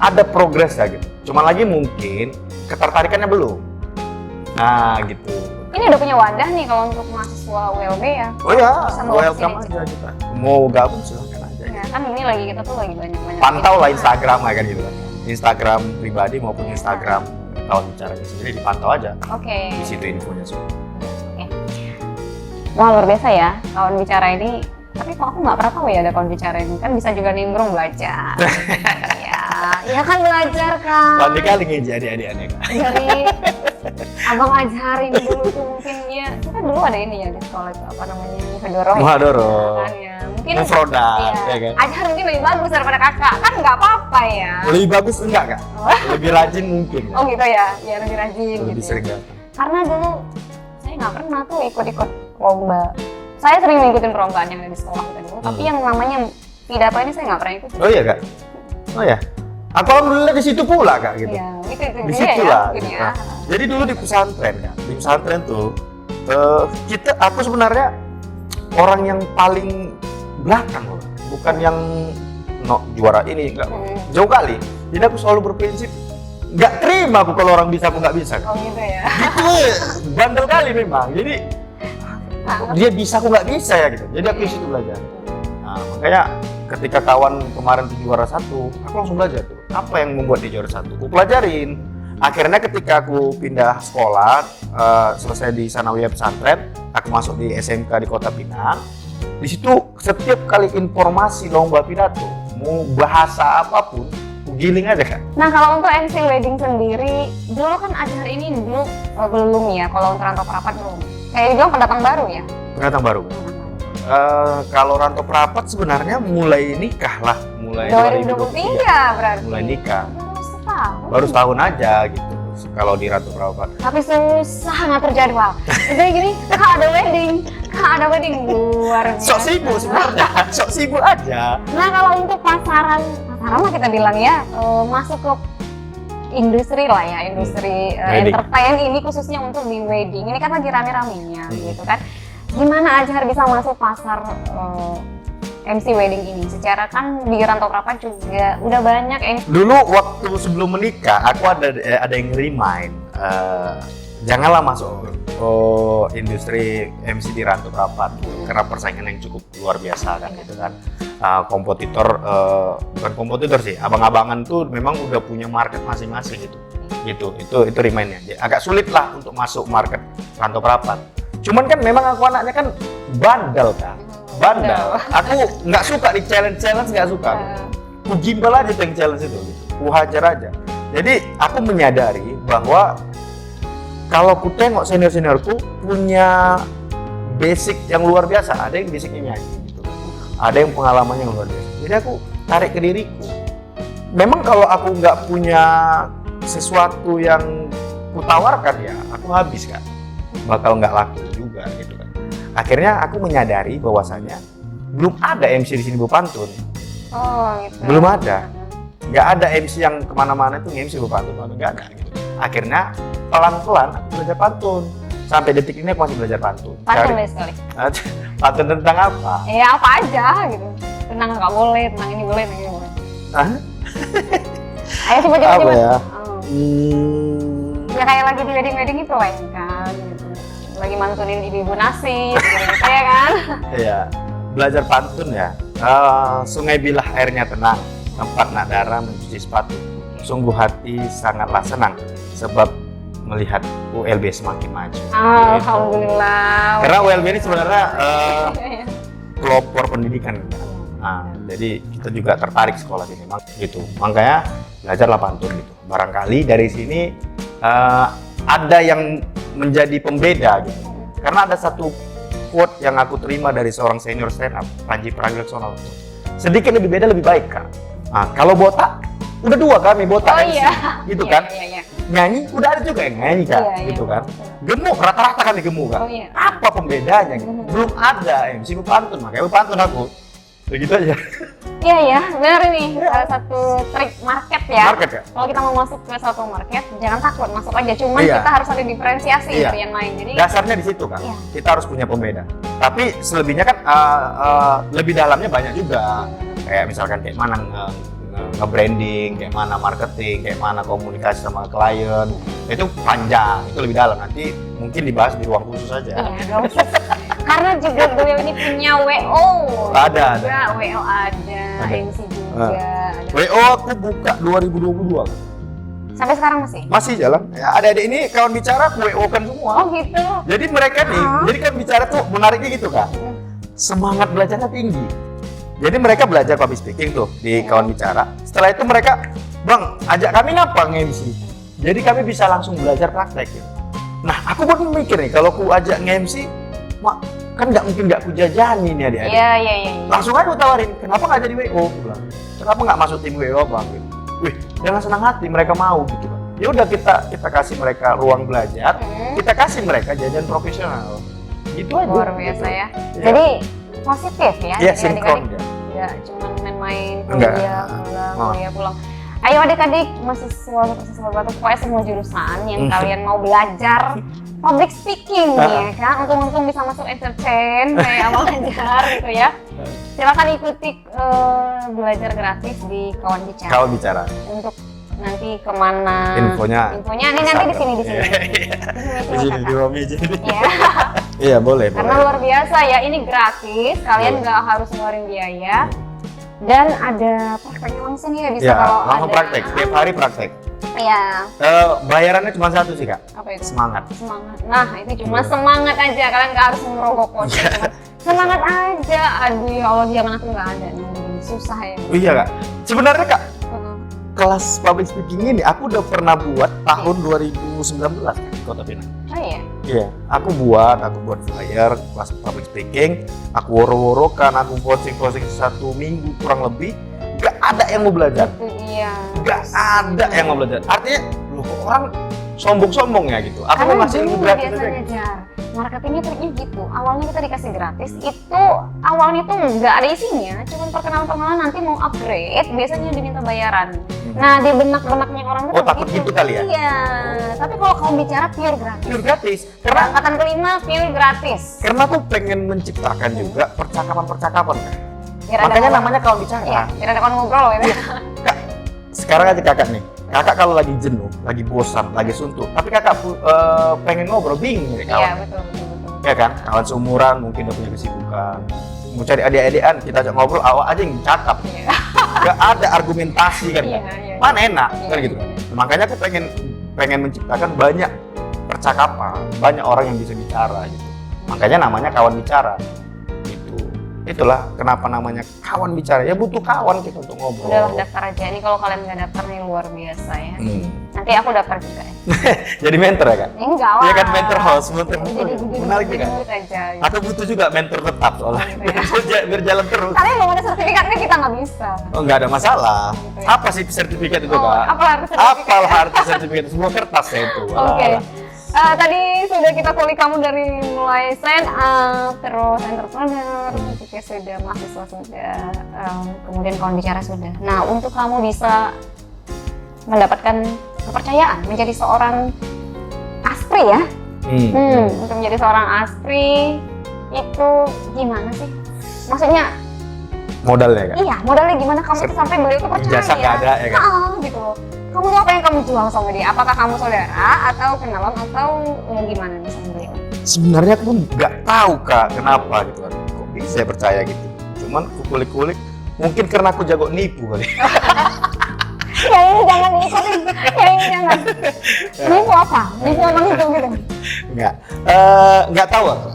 Speaker 3: Ada progres ya gitu. Cuma lagi mungkin ketertarikannya belum. Nah gitu.
Speaker 2: Ini udah punya wadah nih kalau untuk mahasiswa ULB ya.
Speaker 3: Oh ya,
Speaker 2: Bisa bawa
Speaker 3: welcome
Speaker 2: kesini.
Speaker 3: aja kita. Mau gabung silahkan aja.
Speaker 2: Ya kan ini lagi kita tuh lagi banyak-banyak.
Speaker 3: Pantau lah Instagram lah kan gitu kan. Instagram pribadi maupun Instagram kawan bicaranya sendiri dipantau aja.
Speaker 2: Oke.
Speaker 3: Di situ infonya semua.
Speaker 2: Oke, Wah luar biasa ya kawan bicara ini. Tapi kok aku nggak pernah tahu ya ada kawan bicara ini. Kan bisa juga nimbrung belajar. Ya kan belajar kan.
Speaker 3: Pandai kali ngeji adik-adiknya Kak.
Speaker 2: Dari abang ajarin dulu tuh mungkin ya. Kita dulu ada ini ya di sekolah itu apa namanya Muhadoro.
Speaker 3: Muhadoro.
Speaker 2: Kan ya. Mungkin
Speaker 3: Mufrodat,
Speaker 2: iya.
Speaker 3: ya kan?
Speaker 2: Ajar mungkin lebih bagus daripada kakak. Kan nggak apa-apa ya.
Speaker 3: Lebih bagus enggak Kak? Lebih rajin mungkin.
Speaker 2: Oh gitu ya. Ya lebih rajin
Speaker 3: Lebih
Speaker 2: gitu.
Speaker 3: sering
Speaker 2: Ya.
Speaker 3: datang.
Speaker 2: Karena dulu saya nggak pernah tuh ikut-ikut lomba. Saya sering ngikutin perlombaan yang ada di sekolah kita dulu, tapi yang namanya pidato ini saya nggak pernah ikut.
Speaker 3: Oh iya Kak? Oh ya? Aku alhamdulillah di situ pula Kak gitu.
Speaker 2: Iya, itu
Speaker 3: Di
Speaker 2: dia
Speaker 3: situ
Speaker 2: ya,
Speaker 3: lah.
Speaker 2: mungkin
Speaker 3: Gitu.
Speaker 2: ya.
Speaker 3: Jadi dulu di pesantren Kak. Di pesantren tuh aku sebenarnya orang yang paling belakang loh. Bukan yang juara ini enggak. Jauh kali. Jadi aku selalu berprinsip nggak terima aku kalau orang bisa aku nggak bisa.
Speaker 2: Oh gitu ya.
Speaker 3: Itu bandel kali memang. Jadi dia bisa aku nggak bisa ya gitu. Jadi aku di situ belajar. Nah, makanya ketika kawan kemarin tuh juara 1, aku langsung belajar tuh. Apa yang membuat dia juara 1? Aku pelajarin. Akhirnya ketika aku pindah sekolah, selesai di Sanawiyah Pesantren, aku masuk di SMK di Kota Pinang. Di situ setiap kali informasi lomba pidato, mau bahasa apapun, aku giling aja kan.
Speaker 2: Nah kalau untuk MC wedding sendiri, dulu kan ajar ini dulu belum ya, kalau untuk rantau perapat belum. Kayak dibilang pendatang baru ya.
Speaker 3: Pendatang baru. Kalau rantau perapat sebenarnya mulai nikah lah, mulai
Speaker 2: 2023 berarti.
Speaker 3: mulai nikah.
Speaker 2: Baru setahun.
Speaker 3: Baru setahun aja gitu. Kalau di rantau perapat.
Speaker 2: Tapi susah ngatur jadwal. Jadi gini, kak ada wedding luar biasa.
Speaker 3: Sok sibuk sebenarnya, sok sibuk aja.
Speaker 2: Nah kalau untuk pasaran mah kita bilang ya masuk ke industri lah ya, industri
Speaker 3: Wedding.
Speaker 2: entertain ini khususnya untuk di wedding. Ini kan lagi rame-ramenya gitu kan. Gimana Azhar bisa masuk pasar MC wedding ini? Secara kan di Rantau Perapat juga udah banyak
Speaker 3: Dulu waktu sebelum menikah, aku ada yang remind, janganlah masuk industri MC di Rantau Perapat karena persaingan yang cukup luar biasa kan gitu kan. Kompetitor, bukan kompetitor sih, abang-abangan tuh memang udah punya market masing-masing gitu. Itu remind-nya. Agak sulit lah untuk masuk market Rantau Perapat. Cuman kan memang aku anaknya kan bandel kan. Bandel. Aku nggak suka di challenge nggak suka. Ku gimbal aja tuh yang challenge itu. Ku hajar aja. Jadi aku menyadari bahwa kalau ku tengok senior-seniorku punya basic yang luar biasa. Ada yang basicnya nyanyi gitu. Ada yang pengalamannya yang luar biasa. Jadi aku tarik ke diriku. Memang kalau aku nggak punya sesuatu yang ku tawarkan ya, aku habis kan. Bakal nggak laku juga gitu kan. Akhirnya aku menyadari bahwasanya belum ada MC di sini berpantun.
Speaker 2: Oh gitu.
Speaker 3: Belum ada. Nggak ada MC yang kemana-mana itu MC berpantun, nggak ada gitu. Akhirnya pelan-pelan aku belajar pantun. Sampai detik ini aku masih belajar pantun.
Speaker 2: Pantun deh sekali.
Speaker 3: Pantun tentang apa?
Speaker 2: Ya apa aja gitu. Tenang nggak boleh, tenang ini boleh, tenang ini boleh.
Speaker 3: Hah?
Speaker 2: Ayo coba.
Speaker 3: Apa ya?
Speaker 2: Ya kayak lagi di wedding itu lah kan. Gitu. Lagi mantunin ibu-ibu nasi, gitu ya kan?
Speaker 3: Iya, belajar pantun ya. Sungai bilah airnya tenang, tempat Nadara mencuci sepatu. Sungguh hati sangatlah senang sebab melihat ULB semakin maju.
Speaker 2: Alhamdulillah.
Speaker 3: Karena ULB ini sebenarnya pelopor pendidikan. Nah, jadi kita juga tertarik sekolah sini, gitu. Makanya belajarlah pantun gitu. Barangkali dari sini ada yang menjadi pembeda gitu. Karena ada satu quote yang aku terima dari seorang senior stand up, Panji Pragiwaksono. Sedikit lebih beda lebih baik Kak. Nah, kalau botak udah dua kami botak MC, gitu kan.
Speaker 2: Iya.
Speaker 3: Nyanyi udah ada juga yang nyanyi Kak, gitu kan. Gemuk rata-rata kami gemuk Kak.
Speaker 2: Oh, iya.
Speaker 3: Apa pembedanya gitu? Belum ada MC pantun, makanya pantun aku. Begitu aja.
Speaker 2: Iya, benar ini. Salah satu trik market ya.
Speaker 3: Market ya?
Speaker 2: Kalau kita mau masuk ke suatu market, jangan takut masuk aja. Cuman
Speaker 3: Iya.
Speaker 2: kita harus ada diferensiasi
Speaker 3: Iya.
Speaker 2: dari yang lain. Jadi
Speaker 3: Dasarnya di situ kan.
Speaker 2: Iya.
Speaker 3: Kita harus punya pembeda. Tapi selebihnya kan lebih dalamnya banyak juga. Kayak misalkan kayak mana nge-branding, kayak mana marketing, kayak mana komunikasi sama klien. Itu panjang, itu lebih dalam. Nanti mungkin dibahas di ruang khusus aja.
Speaker 2: iya, nggak usah. Karena juga beliau ini punya WO.
Speaker 3: Ada.
Speaker 2: Juga, WO ada, MC juga. Ada.
Speaker 3: WO aku buka 2022.
Speaker 2: Sampai sekarang masih?
Speaker 3: Masih jalan. Ya, adik-adik ini kawan bicara aku WO kan semua.
Speaker 2: Oh gitu.
Speaker 3: Jadi mereka nih, jadi kan bicara tuh menariknya gitu Kak. Semangat belajarnya tinggi. Jadi mereka belajar public speaking tuh di kawan bicara. Setelah itu mereka, Bang, ajak kami ngapa nge-MC. Jadi kami bisa langsung belajar praktek gitu. Nah, aku pun mikir nih, kalau aku ajak nge-MC, mak, kan nggak mungkin nggak aku jajani nih adik-adik.
Speaker 2: Iya.
Speaker 3: Langsung aja aku tawarin, kenapa nggak jadi WO? Aku bilang, kenapa nggak masuk tim WO Bang? Gitu. Wih, dengan senang hati mereka mau gitu. Ya udah kita kasih mereka ruang belajar, kita kasih mereka jajan profesional. Gitu aja.
Speaker 2: Luar biasa ya.
Speaker 3: Iya.
Speaker 2: Jadi positif ya.
Speaker 3: Iya,
Speaker 2: jadi
Speaker 3: sinkron
Speaker 2: adik-adik
Speaker 3: ya.
Speaker 2: nggak cuma main-main
Speaker 3: Enggak.
Speaker 2: kuliah pulang. Ayo adik-adik mahasiswa batu pokoknya semua jurusan yang kalian mau belajar public speaking nih ya kan, untung-untung bisa masuk entertain kayak awal belajar gitu ya. Silakan ikuti belajar gratis di kawan bicara.
Speaker 3: Kawan bicara.
Speaker 2: Untuk nanti kemana?
Speaker 3: Infonya
Speaker 2: Ini nanti di sini.
Speaker 3: Di sini di ruang meja.
Speaker 2: Ya.
Speaker 3: Iya boleh.
Speaker 2: Karena luar biasa ya, ini gratis, kalian nggak harus ngeluarin biaya. Dan ada prakteknya langsung ya, bisa
Speaker 3: Ya,
Speaker 2: kalau
Speaker 3: langsung
Speaker 2: ada.
Speaker 3: praktek, tiap hari praktek.
Speaker 2: Iya.
Speaker 3: Bayarannya cuma satu sih Kak,
Speaker 2: Apa itu?
Speaker 3: semangat.
Speaker 2: Semangat. Nah, itu cuma semangat aja, kalian nggak harus merogoh kocek. Semangat aja. Aduh ya Allah, zaman aku nggak ada nih, susah ya.
Speaker 3: Oh, iya Kak, sebenarnya Kak,
Speaker 2: Heeh.
Speaker 3: kelas public speaking ini aku udah pernah buat tahun 2019 Kak, di Kota Pinang.
Speaker 2: Oh iya.
Speaker 3: Iya, aku buat flyer kelas public speaking, aku woro-worokan, aku posting 1 minggu kurang lebih, gak ada yang mau belajar,
Speaker 2: Itu dia.
Speaker 3: gak ada yang mau belajar. Artinya, loh kok orang sombong-sombong ya gitu. Aku mau
Speaker 2: Karena
Speaker 3: ngasih ilmu
Speaker 2: gini
Speaker 3: gratis aja.
Speaker 2: biasanya Jar, marketingnya triknya gitu. Awalnya kita dikasih gratis, itu awalnya tuh nggak ada isinya, cuma perkenalan-perkenalan, nanti mau upgrade, biasanya diminta bayaran. Nah, di benak-benaknya orang tuh
Speaker 3: Oh, takut gitu kali ya?
Speaker 2: Iya, tapi kalau kamu bicara pure gratis.
Speaker 3: Pure gratis, karena
Speaker 2: Angkatan kelima pure gratis.
Speaker 3: aku pengen menciptakan juga percakapan-percakapan Kak.
Speaker 2: Biar ada
Speaker 3: Makanya
Speaker 2: kawan-
Speaker 3: namanya kawan bicara.
Speaker 2: Iya, biar ada kawan ngobrol gitu.
Speaker 3: Kak, sekarang aja kakak nih. Kakak kalau lagi jenuh, lagi bosan, lagi suntuk, tapi kakak pengen ngobrol, bingung nih kawan.
Speaker 2: Iya, betul.
Speaker 3: Ya kan, kawan seumuran mungkin udah punya kesibukan. Mau cari adik-adikan, kita ajak ngobrol, awak aja yang cakap.
Speaker 2: Iya.
Speaker 3: Gak ada argumentasi kan.
Speaker 2: Iya,
Speaker 3: Kak?
Speaker 2: iya.
Speaker 3: Mana enak
Speaker 2: Iya,
Speaker 3: kan gitu.
Speaker 2: iya.
Speaker 3: Makanya aku pengen menciptakan banyak percakapan, banyak orang yang bisa bicara gitu. Makanya namanya kawan bicara. Gitu. Itulah kenapa namanya kawan bicara. Ya butuh kawan kita untuk ngobrol.
Speaker 2: Udahlah daftar aja. Ini kalau kalian nggak daftar nih luar biasa ya. Nanti aku daftar juga ya.
Speaker 3: Jadi mentor ya kan?
Speaker 2: Enggak lah.
Speaker 3: Iya kan mentor host,
Speaker 2: Jadi
Speaker 3: menarik juga.
Speaker 2: aja.
Speaker 3: Aku butuh juga mentor tetap soalnya.
Speaker 2: Gitu
Speaker 3: Biar jalan terus.
Speaker 2: Tapi belum ada sertifikatnya kita nggak bisa.
Speaker 3: Oh nggak ada masalah.
Speaker 2: Gitu ya.
Speaker 3: Apa sih sertifikat itu
Speaker 2: Oh,
Speaker 3: Kak?
Speaker 2: apa arti sertifikat?
Speaker 3: Apa arti sertifikat? Semua kertas ya itu.
Speaker 2: Oke.
Speaker 3: Alah.
Speaker 2: Tadi sudah kita kulik kamu dari mulai stand up, terus entrepreneur, juga sudah mahasiswa sudah, kemudian kawan bicara sudah. Nah, untuk kamu bisa mendapatkan kepercayaan menjadi seorang aspri ya, untuk menjadi seorang aspri itu gimana sih? Maksudnya
Speaker 3: Modalnya kan?
Speaker 2: iya, modalnya gimana kamu tuh sampai beliau tuh percaya?
Speaker 3: Ijazah nggak ada ya kan?
Speaker 2: Gitu loh. Kamu tuh apa yang kamu jual sama dia? Apakah kamu saudara atau kenalan atau gimana nih sama beliau?
Speaker 3: Sebenarnya aku nggak tahu Kak kenapa gitu kan. Kok bisa percaya gitu? Cuman aku kulik-kulik. Mungkin karena aku jago nipu kali.
Speaker 2: Ya ini jangan diikutin. Ya ini jangan. Nipu apa? Nipu apa gitu gitu?
Speaker 3: Nggak tahu aku.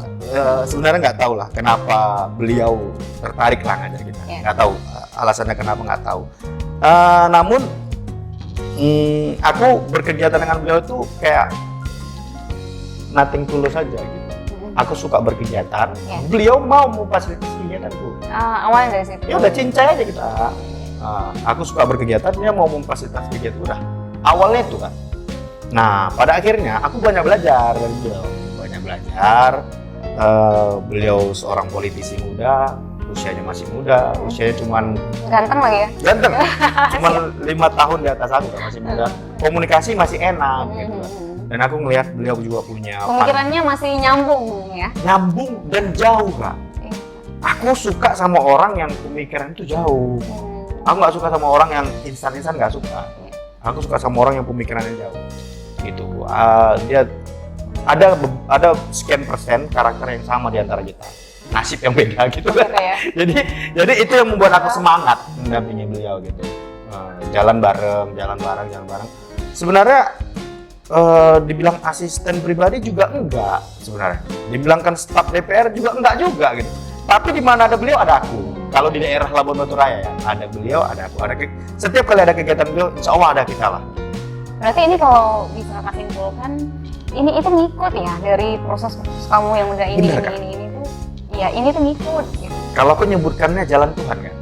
Speaker 3: Sebenarnya nggak tahu lah kenapa beliau tertarik lah ngajar kita.
Speaker 2: Iya.
Speaker 3: Nggak tahu alasannya kenapa, nggak tahu. Namun aku berkegiatan dengan beliau itu kayak nothing tulus saja gitu. Aku suka berkegiatan,
Speaker 2: Iya.
Speaker 3: beliau mau memfasilitasi kegiatanku.
Speaker 2: Awalnya dari situ.
Speaker 3: Ya udah cincai aja kita. Aku suka berkegiatan, dia mau memfasilitasi kegiatan, udah. Awalnya itu kan. Nah, pada akhirnya aku banyak belajar dari beliau. Banyak belajar. Beliau seorang politisi muda, usianya masih muda, usianya cuman
Speaker 2: Ganteng lagi ya?
Speaker 3: ganteng, cuman 5 tahun di atas aku kan, masih muda. Komunikasi masih enak gitu kan. Dan aku ngelihat beliau juga punya
Speaker 2: Pemikirannya masih nyambung ya?
Speaker 3: nyambung dan jauh Kak. Aku suka sama orang yang pemikiran itu jauh. Aku nggak suka sama orang yang instan-instan, nggak suka. Aku suka sama orang yang pemikirannya jauh. Gitu. Dia ada sekian persen karakter yang sama di antara kita. Nasib yang beda gitu.
Speaker 2: Gitu ya?
Speaker 3: Jadi itu yang membuat aku semangat mendampingi beliau gitu. Jalan bareng. sebenarnya dibilang asisten pribadi juga enggak sebenarnya. Dibilangkan staf DPR juga enggak juga gitu. Tapi di mana ada beliau ada aku. Kalau di daerah Labuan Batu Raya ya, ada beliau, ada aku, setiap kali ada kegiatan beliau, insya Allah ada kita lah.
Speaker 2: Berarti ini kalau bisa kakak simpulkan, ini itu ngikut ya dari proses kamu yang udah ini
Speaker 3: Bener,
Speaker 2: ini tuh, ya ini tuh ngikut gitu.
Speaker 3: Kalau aku nyebutkannya jalan Tuhan kan?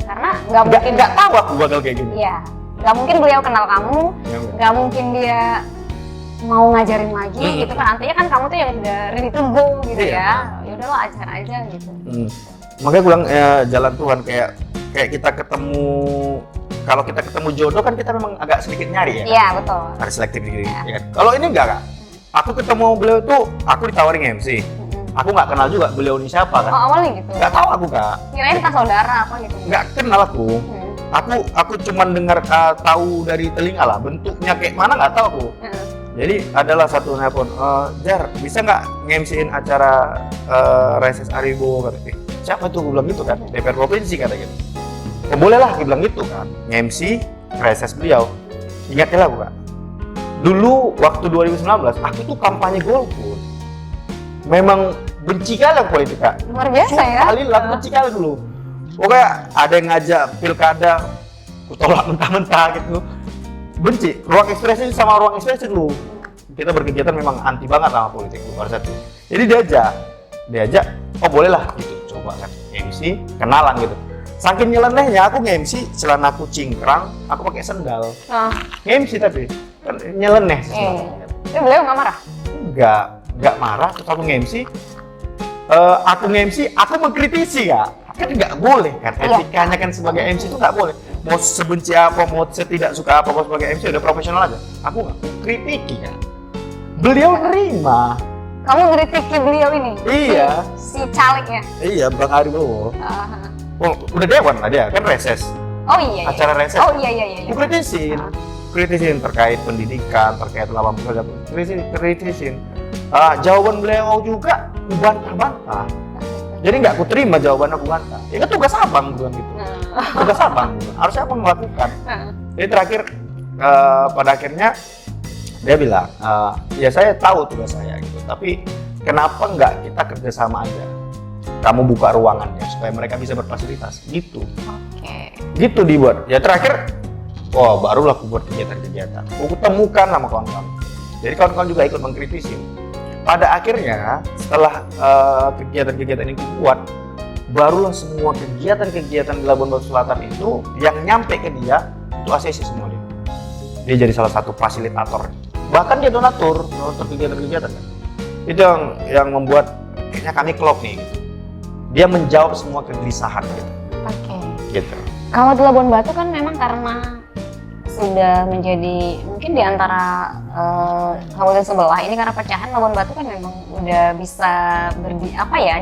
Speaker 2: Karena nggak mungkin
Speaker 3: Nggak tahu aku bakal kayak gini.
Speaker 2: Iya, nggak mungkin beliau kenal kamu,
Speaker 3: Ya,
Speaker 2: nggak mungkin dia mau ngajarin lagi gitu kan. Artinya kan kamu tuh yang udah ready to go gitu
Speaker 3: Iya.
Speaker 2: ya. Ya udahlah ajar aja gitu.
Speaker 3: Makanya gue bilang jalan Tuhan kayak kita ketemu, kalau kita ketemu jodoh kan kita memang agak sedikit nyari ya.
Speaker 2: Iya betul.
Speaker 3: Harus selektif gitu. Ya. Kalau ini enggak kak. Aku ketemu beliau itu, aku ditawarin MC. Aku nggak kenal juga beliau ini siapa kan.
Speaker 2: Oh awalnya gitu.
Speaker 3: Nggak tahu aku kak.
Speaker 2: Kirain kita saudara apa gitu.
Speaker 3: Nggak kenal aku. Aku cuman dengar tahu dari telinga lah. Bentuknya kayak mana nggak tahu aku. Jadi adalah satu nelpon, Jar, bisa nggak nge-MC-in acara reses Aribo? Kata, siapa tuh? Gue bilang gitu kan, DPR Provinsi kata gitu. Oh boleh lah, gue bilang gitu kan, nge-MC reses beliau. Ingatnya lah gue kak, dulu waktu 2019, aku tuh kampanye golput. Memang benci kali aku politik kak.
Speaker 2: Luar biasa ya.
Speaker 3: Kali lah, benci kali dulu. Pokoknya ada yang ngajak pilkada, aku tolak mentah-mentah gitu. Benci, ruang ekspresi sama ruang ekspresi dulu. Kita berkegiatan memang anti banget sama politik pada saat itu. Jadi diajak, oh boleh lah gitu, coba kan MC, kenalan gitu. Saking nyelenehnya aku nge-MC, celana aku cingkrang, aku pakai sendal. Nge-MC tapi kan nyeleneh sih.
Speaker 2: Itu beliau nggak marah?
Speaker 3: Nggak marah, terus aku nge-MC. Aku nge-MC, aku mengkritisi ya. Kan nggak boleh kan, etikanya kan sebagai MC itu nggak boleh. Mau sebenci apa, mau setidak suka apa sebagai MC udah profesional aja. Aku nggak kritiki kan. Beliau nerima.
Speaker 2: Kamu ngkritiki beliau ini?
Speaker 3: Iya.
Speaker 2: Si calegnya?
Speaker 3: Iya, Bang Ari Bowo. Oh, udah dewan lah dia, kan reses.
Speaker 2: Oh iya.
Speaker 3: Acara reses.
Speaker 2: Oh iya.
Speaker 3: Aku kritisin terkait pendidikan, terkait lawan pekerjaan. Kritisin. Jawaban beliau juga bantah-bantah. Jadi nggak aku terima jawaban aku bantah. Ya kan tugas abang bilang gitu. Tugas abang, harusnya aku melakukan. Jadi terakhir pada akhirnya dia bilang, ya saya tahu tugas saya gitu. Tapi kenapa nggak kita kerjasama aja? Kamu buka ruangannya supaya mereka bisa berfasilitas gitu.
Speaker 2: Oke.
Speaker 3: Gitu dibuat. Ya terakhir, barulah aku buat kegiatan-kegiatan. Aku temukan sama kawan-kawan. Jadi kawan-kawan juga ikut mengkritisi. Pada akhirnya setelah kegiatan-kegiatan ini kuat, barulah semua kegiatan-kegiatan di Labuan Batu Selatan itu yang nyampe ke dia itu ACC semua dia. Dia jadi salah satu fasilitator. Bahkan dia donatur kegiatan-kegiatan. Itu yang membuat kayaknya kami klop nih gitu. Dia menjawab semua kegelisahan gitu.
Speaker 2: Oke.
Speaker 3: Gitu.
Speaker 2: Kalau di Labuan Batu kan memang karena sudah menjadi mungkin di antara kabupaten sebelah ini karena pecahan Labuan Batu kan memang udah bisa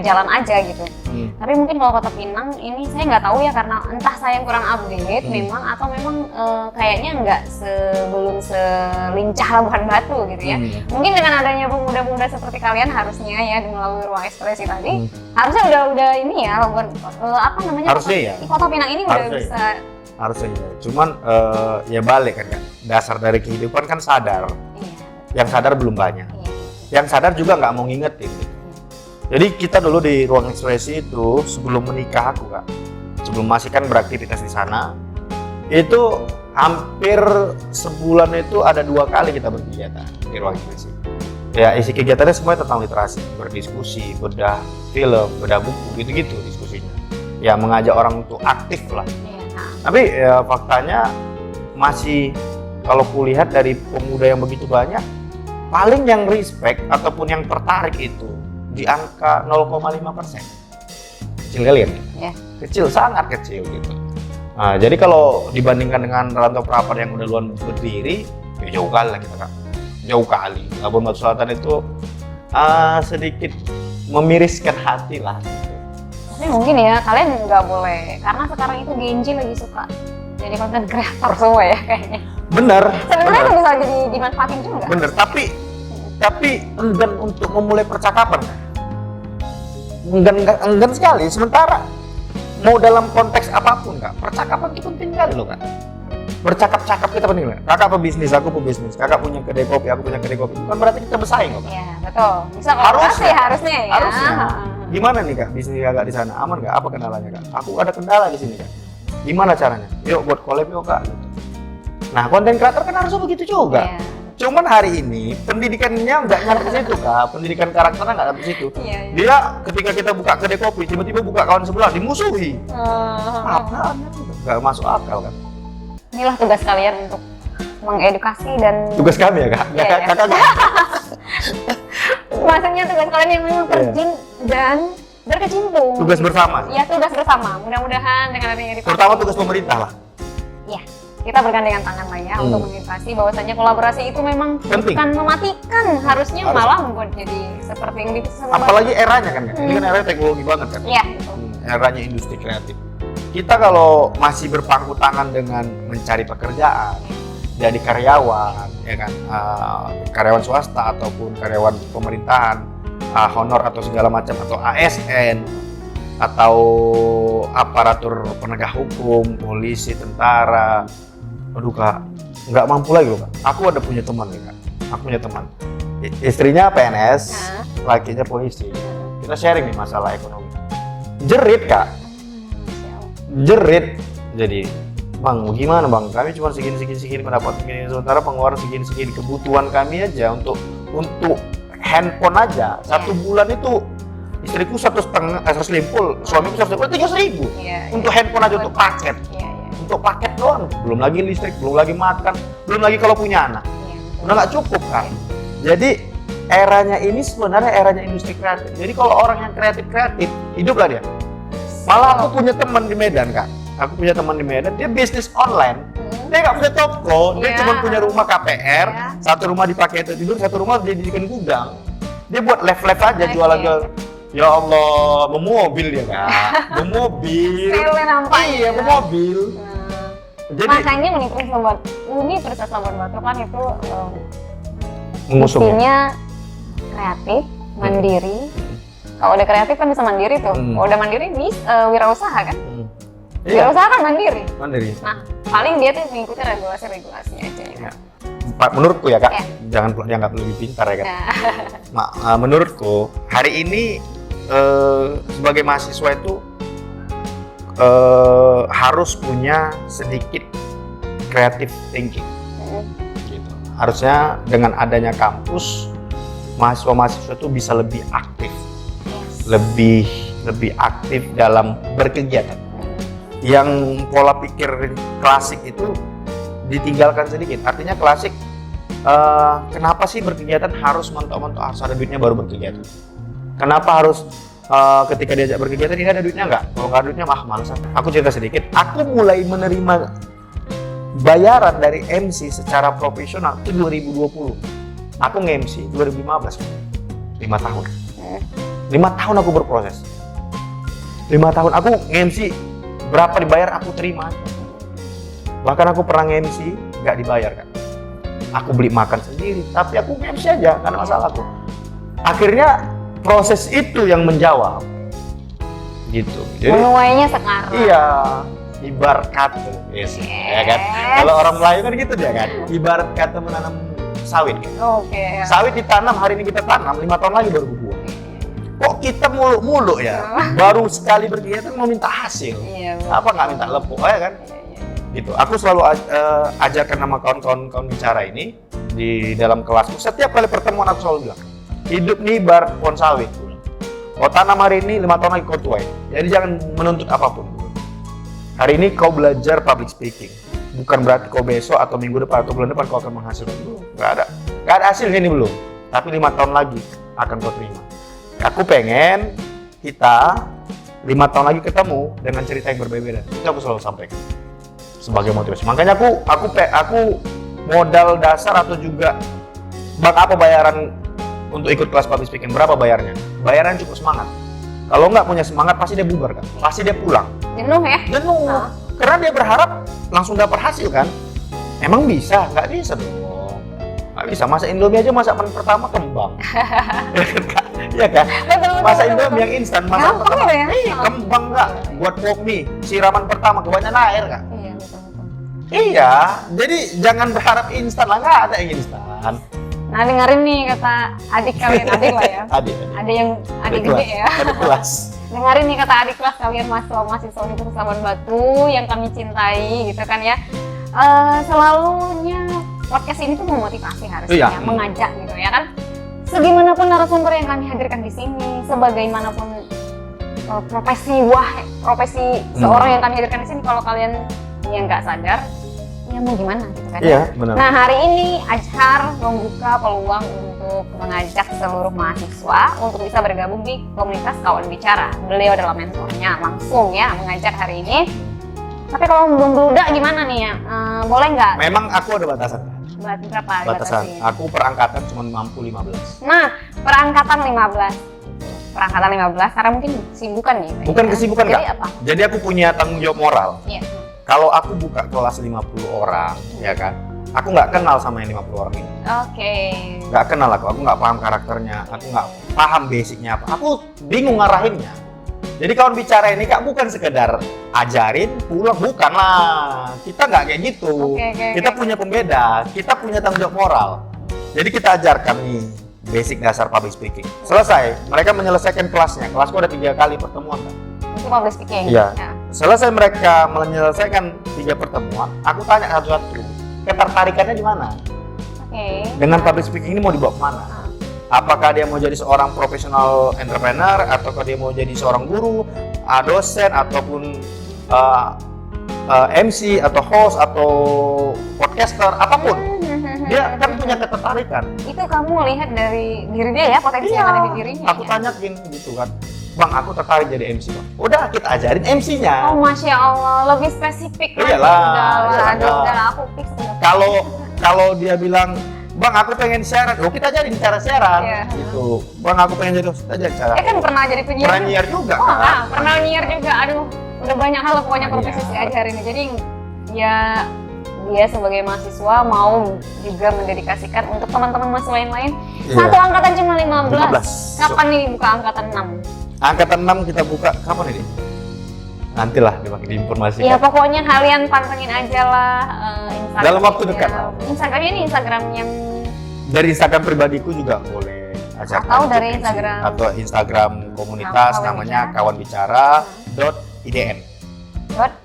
Speaker 2: jalan aja gitu. Tapi mungkin kalau Kota Pinang ini saya nggak tahu ya karena entah saya yang kurang update memang atau memang kayaknya nggak sebelum selincah Labuan Batu gitu ya. Mungkin dengan adanya pemuda-pemuda seperti kalian harusnya ya melalui ruang ekspresi tadi harusnya udah ini ya Labuan
Speaker 3: Harusnya ya.
Speaker 2: Kota Pinang ini udah bisa.
Speaker 3: Harusnya ya. Cuman ya balik kan ya. Dasar dari kehidupan kan sadar.
Speaker 2: Iya.
Speaker 3: Yang sadar belum banyak.
Speaker 2: Iya.
Speaker 3: Yang sadar juga nggak mau ngingetin. Gitu. Jadi kita dulu di ruang ekspresi itu sebelum menikah aku kak, sebelum masih kan beraktivitas di sana, itu hampir sebulan itu ada 2 kali kita berkegiatan di ruang ekspresi. Ya isi kegiatannya semuanya tentang literasi, berdiskusi, bedah film, bedah buku, gitu-gitu diskusinya. Ya mengajak orang untuk aktif lah. Tapi ya, faktanya masih kalau kulihat dari pemuda yang begitu banyak, paling yang respect ataupun yang tertarik itu di angka 0,5%. Kecil kali kan? Ya. Kecil, sangat kecil gitu. Nah, jadi kalau dibandingkan dengan Rantau Prapat yang udah duluan berdiri, ya jauh kali lah kita kak. Jauh kali. Labuan Batu Selatan itu sedikit memiriskan hati lah.
Speaker 2: Tapi mungkin ya kalian nggak boleh karena sekarang itu Genji lagi suka jadi konten kreator semua ya kayaknya.
Speaker 3: Bener.
Speaker 2: Sebenarnya itu bisa jadi dimanfaatin juga.
Speaker 3: Bener. Tapi enggan untuk memulai percakapan. Enggan sekali. Sementara mau dalam konteks apapun kak, percakapan itu penting kali loh kak. bercakap-cakap kita penting nggak? Kakak pebisnis, aku pebisnis. Kakak punya kedai kopi, aku punya kedai kopi. Bukan berarti kita bersaing kok.
Speaker 2: Iya, betul. Bisa kolaborasi harusnya ya.
Speaker 3: Harusnya. Gimana nih kak bisnis kakak di sana? Aman nggak? Apa kendalanya kak? Aku ada kendala di sini kak. Gimana caranya? Yuk buat collab yuk kak. Nah konten kreator kan harusnya begitu juga.
Speaker 2: Iya.
Speaker 3: Cuman hari ini pendidikannya nggak nyampe ke situ kak. Pendidikan karakternya nggak sampai situ.
Speaker 2: Iya.
Speaker 3: Dia ketika kita buka kedai kopi, tiba-tiba buka kawan sebelah dimusuhi. Apaan? Nggak masuk akal kan?
Speaker 2: Inilah tugas kalian untuk mengedukasi dan
Speaker 3: Tugas kami ya kak.
Speaker 2: Iya, iya.
Speaker 3: Kakak
Speaker 2: maksudnya tugas kalian yang memang terjun dan berkecimpung.
Speaker 3: tugas bersama.
Speaker 2: Iya, tugas bersama. Mudah-mudahan dengan adanya edukasi.
Speaker 3: Terutama tugas pemerintah lah.
Speaker 2: Iya. Kita bergandengan tangan lah ya untuk mengedukasi bahwasanya kolaborasi itu memang
Speaker 3: Penting.
Speaker 2: bukan mematikan, harusnya
Speaker 3: Harus.
Speaker 2: malah membuat jadi seperti yang bisa.
Speaker 3: Apalagi eranya kan, ini kan era teknologi banget kan.
Speaker 2: Iya, betul.
Speaker 3: Eranya industri kreatif. Kita kalau masih berpangku tangan dengan mencari pekerjaan, jadi karyawan, ya kan, karyawan swasta ataupun karyawan pemerintahan, honor atau segala macam, atau ASN, atau aparatur penegak hukum, polisi, tentara. Aduh kak, nggak mampu lagi loh kak. Aku ada punya teman nih kak. Aku punya teman. Istrinya PNS, lakinya polisi. Kita sharing nih masalah ekonomi. Jerit kak. Jerit. Jadi, bang, gimana bang? Kami cuma segini pendapat segini. Sementara pengeluaran segini. Kebutuhan kami aja untuk handphone aja. 1 bulan itu istriku 1,5, 150, suamiku 150, 300.000
Speaker 2: Iya,
Speaker 3: untuk handphone aja, untuk paket.
Speaker 2: Iya, iya.
Speaker 3: Untuk paket doang, belum lagi listrik, belum lagi makan, belum lagi kalau punya anak.
Speaker 2: Iya, betul.
Speaker 3: Udah nggak cukup kan? Jadi eranya ini sebenarnya eranya industri kreatif. Jadi kalau orang yang kreatif, hiduplah dia. Malah aku punya teman di Medan kak. Aku punya teman di Medan, dia bisnis online. Dia nggak punya toko, dia
Speaker 2: Iya.
Speaker 3: cuma punya rumah KPR,
Speaker 2: Iya.
Speaker 3: satu rumah dipakai untuk tidur, satu rumah dia dijadikan gudang. Dia buat live aja,
Speaker 2: Oke.
Speaker 3: jualan. Ya Allah, memobil dia kak, memobil.
Speaker 2: Cewek nampaknya.
Speaker 3: Iya, memobil. Jadi
Speaker 2: Makanya Universitas Labuan Batu kan itu
Speaker 3: mengusung.
Speaker 2: misinya kreatif, mandiri. Kalau udah kreatif kan bisa mandiri tuh. Kalau udah mandiri bisa wirausaha kan?
Speaker 3: Iya,
Speaker 2: Wirausaha kan mandiri.
Speaker 3: mandiri.
Speaker 2: Nah, paling dia tuh mengikuti regulasi aja.
Speaker 3: Ya. Menurutku ya kak,
Speaker 2: Ya.
Speaker 3: jangan dianggap lebih pintar ya kan.
Speaker 2: Nah,
Speaker 3: Menurutku hari ini sebagai mahasiswa itu harus punya sedikit creative thinking. Gitu. Harusnya dengan adanya kampus, mahasiswa itu bisa lebih aktif, lebih aktif dalam berkegiatan. Yang pola pikir klasik itu ditinggalkan sedikit. Artinya klasik, kenapa sih berkegiatan harus mentok-mentok harus ada duitnya baru berkegiatan? Kenapa harus ketika diajak berkegiatan ini ada duitnya nggak? Kalau nggak ada duitnya males. Aku cerita sedikit. Aku mulai menerima bayaran dari MC secara profesional itu 2020. Aku nge-MC 2015, 5 tahun. 5 tahun aku berproses. 5 tahun aku nge-MC, berapa dibayar aku terima. Bahkan aku pernah nge-MC nggak dibayar kan. Aku beli makan sendiri, tapi aku nge-MC aja karena masalah aku. Akhirnya proses itu yang menjawab, gitu. Jadi,
Speaker 2: menuainya sekarang.
Speaker 3: iya, ibarat kata, yes, ya kan. Kalau orang Melayu kan gitu dia kan, ibarat kata menanam sawit. Kan?
Speaker 2: Oke.
Speaker 3: Sawit ditanam, hari ini kita tanam, 5 tahun lagi baru berbuah. Kok kita muluk-muluk ya? Baru sekali berkegiatan mau minta hasil.
Speaker 2: Iya,
Speaker 3: Apa nggak minta lepuk ya kan? Gitu. Aku selalu ajarkan sama kawan-kawan bicara ini di dalam kelasku. Setiap kali pertemuan aku selalu bilang, hidup nih ibarat pohon sawit. Kau tanam hari ini, 5 tahun lagi kau tuai. Jadi jangan menuntut apapun. Hari ini kau belajar public speaking. Bukan berarti kau besok atau minggu depan atau bulan depan kau akan menghasilkan. Nggak ada hasilnya ini belum. Tapi 5 tahun lagi akan kau terima. Aku pengen kita 5 tahun lagi ketemu dengan cerita yang berbeda. Itu aku selalu sampaikan sebagai motivasi. Makanya aku modal dasar atau juga bang apa bayaran untuk ikut kelas public speaking, berapa bayarnya? Bayaran cukup semangat. Kalau nggak punya semangat pasti dia bubar kan, pasti dia pulang.
Speaker 2: Jenuh ya?
Speaker 3: Jenuh, karena dia berharap langsung dapat hasil kan. Emang bisa? Nggak bisa dong. Nggak bisa, masak Indomie aja masakan pertama kembang. Iya kan? Masak Indomie yang instan, masakan
Speaker 2: Gampang
Speaker 3: pertama
Speaker 2: ya?
Speaker 3: kembang nggak? Buat pop mie, siraman pertama kebanyakan air kan?
Speaker 2: Iya, betul.
Speaker 3: Iya, jadi jangan berharap instan lah, nggak ada yang instan.
Speaker 2: Nah, dengerin nih kata adik kalian, adik lah ya.
Speaker 3: Adik.
Speaker 2: Ada yang adik gede ya.
Speaker 3: Adik kelas.
Speaker 2: Dengerin nih kata adik kelas kalian mahasiswa Universitas Labuan Batu yang kami cintai gitu kan ya. Selalunya podcast ini tuh memotivasi harusnya,
Speaker 3: Iya.
Speaker 2: mengajak gitu ya kan. Segimanapun narasumber yang kami hadirkan di sini, sebagaimanapun profesi seorang yang kami hadirkan di sini, kalau kalian yang nggak sadar, ya mau gimana gitu kan?
Speaker 3: Iya, benar.
Speaker 2: Nah, hari ini Azhar membuka peluang untuk mengajak seluruh mahasiswa untuk bisa bergabung di komunitas Kawan Bicara. Beliau adalah mentornya, langsung ya mengajak hari ini. Tapi kalau belum beludak gimana nih ya? Boleh nggak?
Speaker 3: Memang aku ada batasan.
Speaker 2: Berapa?
Speaker 3: Batasan.
Speaker 2: dibatasi?
Speaker 3: Aku perangkatan cuma mampu 15.
Speaker 2: Nah, perangkatan 15. Perangkatan 15 karena mungkin kesibukan nih.
Speaker 3: Bukan kesibukan,
Speaker 2: Jadi
Speaker 3: Kak.
Speaker 2: apa?
Speaker 3: Jadi aku punya tanggung jawab moral.
Speaker 2: Iya.
Speaker 3: Kalau aku buka kelas 50 orang, ya kan? Aku nggak kenal sama yang 50 orang ini.
Speaker 2: Oke.
Speaker 3: Nggak kenal aku nggak paham karakternya, aku nggak paham basicnya apa. Aku bingung ngarahinnya. Jadi kawan bicara ini Kak bukan sekedar ajarin pulang, bukan lah. Kita nggak kayak gitu. Kita punya pembeda, kita punya tanggung jawab moral. Jadi kita ajarkan nih basic dasar public speaking. Selesai, mereka menyelesaikan kelasnya. Kelasku ada 3 kali pertemuan Kak.
Speaker 2: Itu public speaking.
Speaker 3: Iya. Selesai mereka menyelesaikan 3 pertemuan, aku tanya satu-satu, ketertarikannya di mana?
Speaker 2: Oke.
Speaker 3: Dengan public speaking ini mau dibawa kemana? Apakah dia mau jadi seorang profesional entrepreneur, ataukah dia mau jadi seorang guru, dosen, ataupun MC, atau host, atau podcaster, apapun. Dia kan punya ketertarikan.
Speaker 2: Itu kamu lihat dari diri dia ya, potensi yang ada di dirinya.
Speaker 3: Aku
Speaker 2: ya?
Speaker 3: tanyakin gitu kan, Bang, aku tertarik jadi MC Bang. Udah, kita ajarin MC-nya.
Speaker 2: Oh, Masya Allah, lebih spesifik lagi.
Speaker 3: Iyalah,
Speaker 2: Udah, aku fix.
Speaker 3: Kalau dia bilang, Bang, aku pengen siaran, kita jadi cara siaran.
Speaker 2: Iya.
Speaker 3: Gitu. Bang, aku pengen jadi host, kita jadi cara.
Speaker 2: Kan pernah jadi penyiar.
Speaker 3: Pernah nyiar juga
Speaker 2: Oh,
Speaker 3: kan?
Speaker 2: pernah nyiar juga. Aduh, udah banyak hal pokoknya profesi si Azhar ini. Jadi ya dia sebagai mahasiswa mau juga mendedikasikan untuk teman-teman mahasiswa yang lain.
Speaker 3: Iya.
Speaker 2: Satu angkatan cuma 15.
Speaker 3: 15.
Speaker 2: Kapan nih buka angkatan 6?
Speaker 3: Angkatan 6 kita buka, kapan ini? Nantilah diinformasikan.
Speaker 2: Ya pokoknya kalian pantengin aja lah Instagram.
Speaker 3: Dalam waktu dekat.
Speaker 2: Instagramnya ini Instagram yang
Speaker 3: Dari Instagram pribadiku juga boleh.
Speaker 2: Atau dari Instagram.
Speaker 3: Atau Instagram komunitas
Speaker 2: Kawan
Speaker 3: namanya
Speaker 2: Bicara.
Speaker 3: kawanbicara.idn.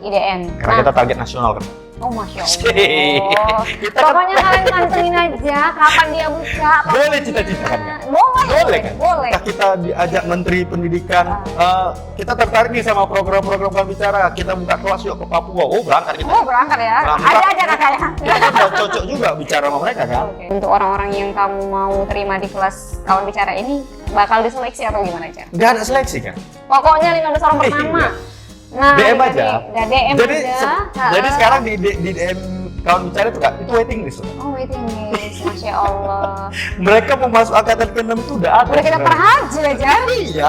Speaker 2: .idn.
Speaker 3: Karena kita target nasional kan.
Speaker 2: Oh Masya Allah.
Speaker 3: Kita kan-
Speaker 2: Pokoknya kalian pantengin aja kapan dia buka.
Speaker 3: Boleh cita-citakan kan?
Speaker 2: Boleh
Speaker 3: kan?
Speaker 2: Boleh.
Speaker 3: Entah kita diajak Menteri Pendidikan, kita tertarik nih sama program-program Kawan Bicara, kita buka kelas yuk ke Papua. Oh, berangkat kita.
Speaker 2: Oh berangkat ya.
Speaker 3: Berangkat.
Speaker 2: Ada aja kakaknya.
Speaker 3: Kita udah cocok juga bicara sama mereka kan.
Speaker 2: Untuk orang-orang yang kamu mau terima di kelas Kawan Bicara ini bakal diseleksi atau gimana aja?
Speaker 3: Nggak ada seleksi kan?
Speaker 2: Pokoknya 15 orang pertama.
Speaker 3: Iya.
Speaker 2: Nah,
Speaker 3: DM
Speaker 2: jadi-
Speaker 3: aja.
Speaker 2: Udah DM
Speaker 3: Jadi,
Speaker 2: aja.
Speaker 3: jadi sekarang di DM Kawan Bicara itu Kak, itu waiting list. Kak.
Speaker 2: Oh waiting list, Masya Allah.
Speaker 3: Mereka mau masuk angkatan ke-6 itu udah ada.
Speaker 2: Udah kita
Speaker 3: sebenarnya.
Speaker 2: perhaji aja.
Speaker 3: Iya.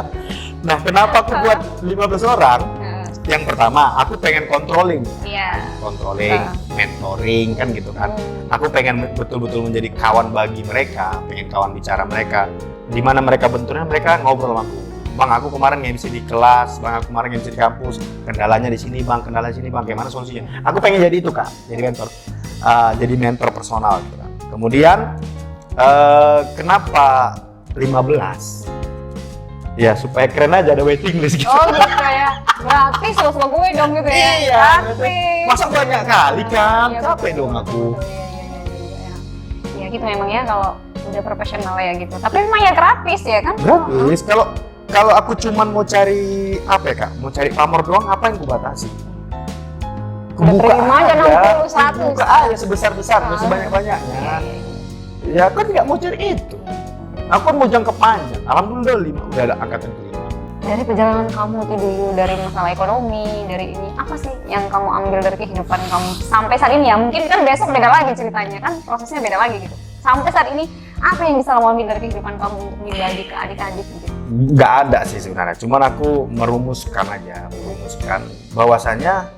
Speaker 3: Nah, kenapa aku buat 15 orang?
Speaker 2: Nah,
Speaker 3: Yang pertama, aku pengen controlling,
Speaker 2: iya.
Speaker 3: mentoring kan gitu kan. Aku pengen betul-betul menjadi kawan bagi mereka, pengen kawan bicara mereka. Di mana mereka bentuknya mereka ngobrol sama aku. Bang, aku kemarin nge-MC di kelas, Bang, aku kemarin nge-MC di kampus. Kendalanya di sini, Bang, kendalanya di sini, Bang. Gimana solusinya? Aku pengen jadi itu, Kak. Jadi mentor. Jadi mentor personal gitu kan. Kemudian kenapa 15? Ya, supaya keren aja ada waiting list gitu.
Speaker 2: Oh gitu ya. Gratis loh sama gue dong gitu ya.
Speaker 3: Iya,
Speaker 2: Gratis.
Speaker 3: masa banyak kali kan?
Speaker 2: Iya,
Speaker 3: Capek
Speaker 2: betul,
Speaker 3: dong aku.
Speaker 2: Iya. Ya gitu memang ya kalau udah profesional ya gitu. Tapi memang ya gratis ya kan?
Speaker 3: Gratis. Kalau aku cuman mau cari apa ya Kak? Mau cari pamor doang, apa yang kubatasi?
Speaker 2: Udah terima aja 61.
Speaker 3: Buka aja sebesar-besarnya,
Speaker 2: Ah.
Speaker 3: sebanyak-banyaknya.
Speaker 2: Iya.
Speaker 3: Ya kan nggak mau cari itu. Aku kan mau jangka panjang. Alhamdulillah 5 udah ada angkatan ke-5.
Speaker 2: Dari perjalanan kamu itu dulu, dari masalah ekonomi, dari ini, apa sih yang kamu ambil dari kehidupan kamu sampai saat ini ya? Mungkin kan besok beda lagi ceritanya kan, prosesnya beda lagi gitu. Sampai saat ini, apa yang bisa kamu ambil dari kehidupan kamu untuk dibagi ke adik-adik gitu?
Speaker 3: Nggak ada sih sebenarnya. Cuman aku merumuskan bahwasanya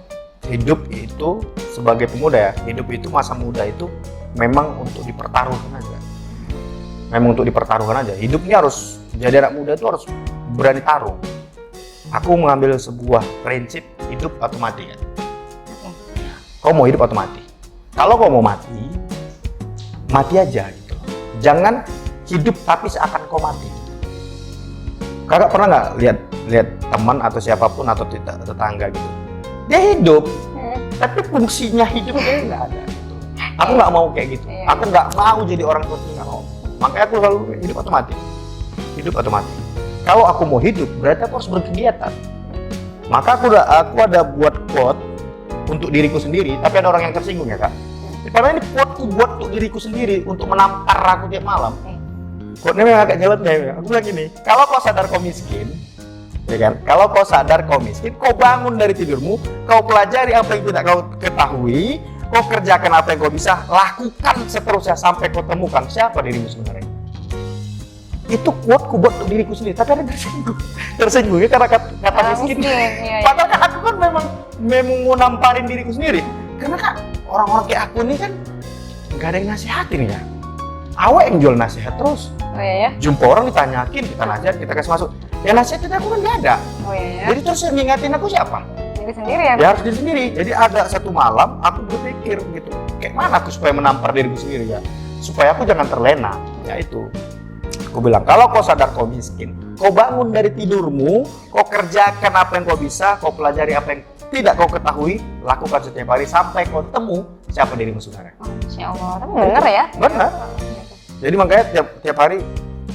Speaker 3: hidup itu sebagai pemuda ya, hidup itu masa muda itu memang untuk dipertaruhkan aja. Memang untuk dipertaruhkan aja. Hidupnya harus, jadi anak muda itu harus berani taruh. Aku mengambil sebuah prinsip hidup atau mati kan. Kau mau hidup atau mati? kalau kau mau mati, mati aja gitu. Jangan hidup tapi seakan kau mati. Kakak pernah nggak lihat teman atau siapapun atau tetangga gitu, dia hidup, tapi fungsinya hidupnya nggak ada. Gitu. Aku nggak mau kayak gitu. Aku nggak mau jadi orang seperti nggak mau. Makanya aku selalu hidup atau mati. Hidup atau mati. Kalau aku mau hidup, berarti aku harus berkegiatan. Maka aku ada buat quote untuk diriku sendiri, tapi ada orang yang tersinggung ya kak. Karena ini quote-ku buat untuk diriku sendiri, untuk menampar aku tiap malam. Quote-nya memang agak jalan ya. Aku bilang gini, kalau kau sadar kau miskin, ya kan? Kalau kau sadar kau miskin, kau bangun dari tidurmu, kau pelajari apa yang tidak kau ketahui, kau kerjakan apa yang kau bisa, lakukan seterusnya sampai kau temukan siapa dirimu sebenarnya. Itu quote-ku buat untuk diriku sendiri, tapi ada tersinggung ya karena kata miskin.
Speaker 2: Iya.
Speaker 3: Padahal kan aku kan memang mau namparin diriku sendiri. Karena kan orang-orang kayak aku ini kan nggak ada yang nasihatin ya. Awak yang jual nasihat terus.
Speaker 2: Oh iya ya.
Speaker 3: Jumpa orang ditanyakin, kita nasihat, kita kasih masuk. Ya nasihatin aku kan nggak ada.
Speaker 2: Oh iya ya.
Speaker 3: Jadi terus yang ngingatin aku siapa?
Speaker 2: Diri sendiri ya.
Speaker 3: Ya harus diri sendiri. Jadi ada satu malam aku berpikir gitu, kayak mana aku supaya menampar diriku sendiri ya, supaya aku jangan terlena. Ya itu. Aku bilang, kalau kau sadar kau miskin, kau bangun dari tidurmu, kau kerjakan apa yang kau bisa, kau pelajari apa yang tidak kau ketahui, lakukan setiap hari sampai kau temu siapa dirimu sebenarnya.
Speaker 2: Insya Allah, tapi bener ya?
Speaker 3: Benar. Jadi makanya tiap hari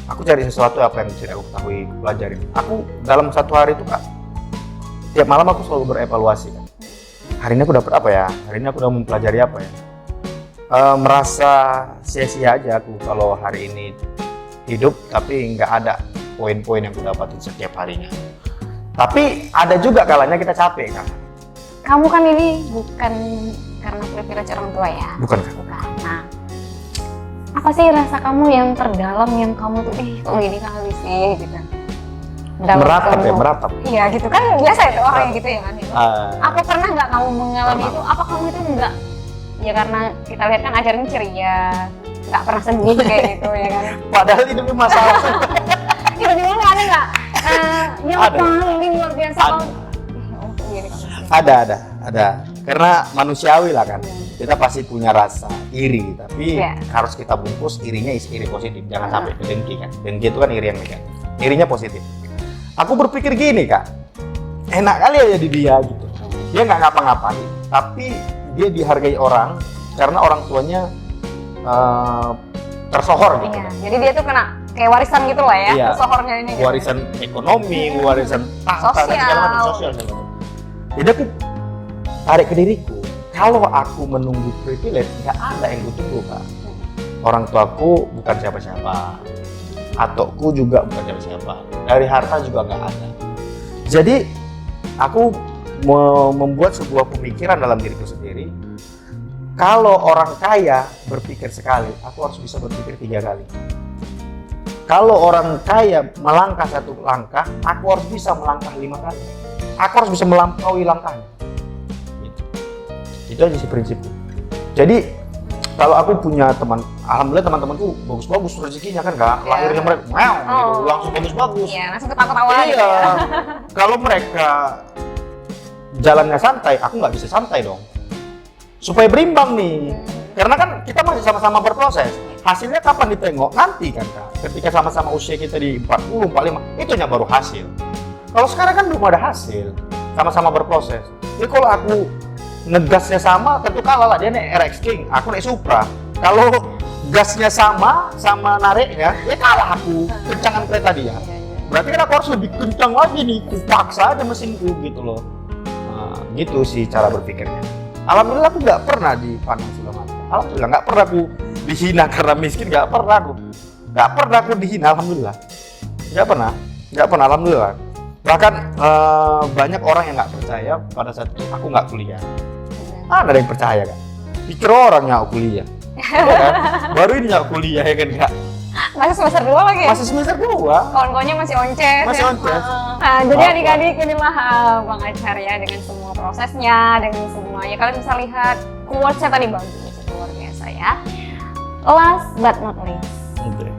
Speaker 3: aku cari sesuatu apa yang tidak aku ketahui, pelajari. Aku dalam satu hari itu kak, tiap malam aku selalu berevaluasi kan. Hari ini aku dapat apa ya? Hari ini aku udah mempelajari apa ya? Merasa sia-sia aja aku kalau hari ini hidup tapi nggak ada poin-poin yang aku dapatin setiap harinya. Tapi ada juga kalanya kita capek kan.
Speaker 2: Kamu kan ini bukan karena privilege orang tua ya?
Speaker 3: Bukan kan?
Speaker 2: Bukan. Nah, apa sih rasa kamu yang terdalam yang kamu tuh kok gini kali sih gitu?
Speaker 3: Meratap.
Speaker 2: Iya gitu kan biasa itu orang yang gitu ya kan. Apa pernah nggak kamu mengalami
Speaker 3: pernah.
Speaker 2: itu? Apa kamu itu nggak? Ya karena kita lihat kan ajaran ceria, nggak pernah sedih kayak gitu ya kan.
Speaker 3: Padahal itu masalah.
Speaker 2: Itu gimana ada nggak? Yang
Speaker 3: Ada.
Speaker 2: paling luar biasa
Speaker 3: Ada.
Speaker 2: kamu. Gini kamu.
Speaker 3: Ada. Karena manusiawi lah kan. Kita pasti punya rasa iri, tapi
Speaker 2: Iya.
Speaker 3: harus kita bungkus irinya iri positif. Jangan sampai ke dengki kan. Dengki itu kan iri yang negatif. Irinya positif. Aku berpikir gini kak, enak kali ya jadi dia gitu. Dia nggak ngapa-ngapain, tapi dia dihargai orang karena orang tuanya tersohor gitu.
Speaker 2: Iya, jadi dia tuh kena kayak warisan gitu lah ya,
Speaker 3: Iya.
Speaker 2: sohornya ini. Gitu.
Speaker 3: Warisan ekonomi, warisan tahta dan segala macam sosial. Jadi aku tarik ke diriku, kalau aku menunggu privilege, nggak ada yang gue tunggu kak. Orang tuaku bukan siapa-siapa, atokku juga bukan siapa-siapa, dari harta juga nggak ada. Jadi aku membuat sebuah pemikiran dalam diriku sendiri. Kalau orang kaya berpikir sekali, aku harus bisa berpikir 3 kali. Kalau orang kaya melangkah 1 langkah, aku harus bisa melangkah 5 kali. Aku harus bisa melampaui langkahnya. Gitu. Itu aja sih prinsipnya. Jadi kalau aku punya teman, alhamdulillah teman-temanku bagus-bagus rezekinya kan kak. Lahirnya mereka, gitu, langsung bagus-bagus.
Speaker 2: Iya, langsung ketawa-tawa gitu
Speaker 3: Iya.
Speaker 2: ya.
Speaker 3: Kalau mereka jalannya santai, aku nggak bisa santai dong. Supaya berimbang nih. Karena kan kita masih sama-sama berproses. Hasilnya kapan ditengok? Nanti kan kak. Ketika sama-sama usia kita di 40, 45, itu hanya baru hasil. Kalau sekarang kan belum ada hasil. Sama-sama berproses. Jadi kalau aku ngegasnya sama, tentu kalah lah. Dia naik RX King, aku naik Supra. Kalau gasnya sama nariknya, ya kalah aku. Kencangan kereta dia. Berarti kan aku harus lebih kencang lagi nih. Kupaksa aja mesinku gitu loh. Nah, gitu sih cara berpikirnya. Alhamdulillah aku nggak pernah dipandang sebelah mata. Alhamdulillah nggak pernah aku dihina karena miskin, nggak pernah aku dihina. Alhamdulillah nggak pernah alhamdulillah. Bahkan banyak orang yang nggak percaya pada saat itu aku nggak kuliah. Ada yang percaya kan? Pikir orangnya aku kuliah. Ya kan? Baru ini nggak kuliah ya kan kak?
Speaker 2: Masih semester 2 lagi ya?
Speaker 3: Masih semester 2.
Speaker 2: Kawan-kawannya masih onces.
Speaker 3: Masih
Speaker 2: ya?
Speaker 3: onces.
Speaker 2: Nah, jadi adik-adik inilah Bang Acar ya dengan semua prosesnya, dengan semuanya. Kalian bisa lihat quotes-nya tadi bagus, luar biasa ya. Last but not least,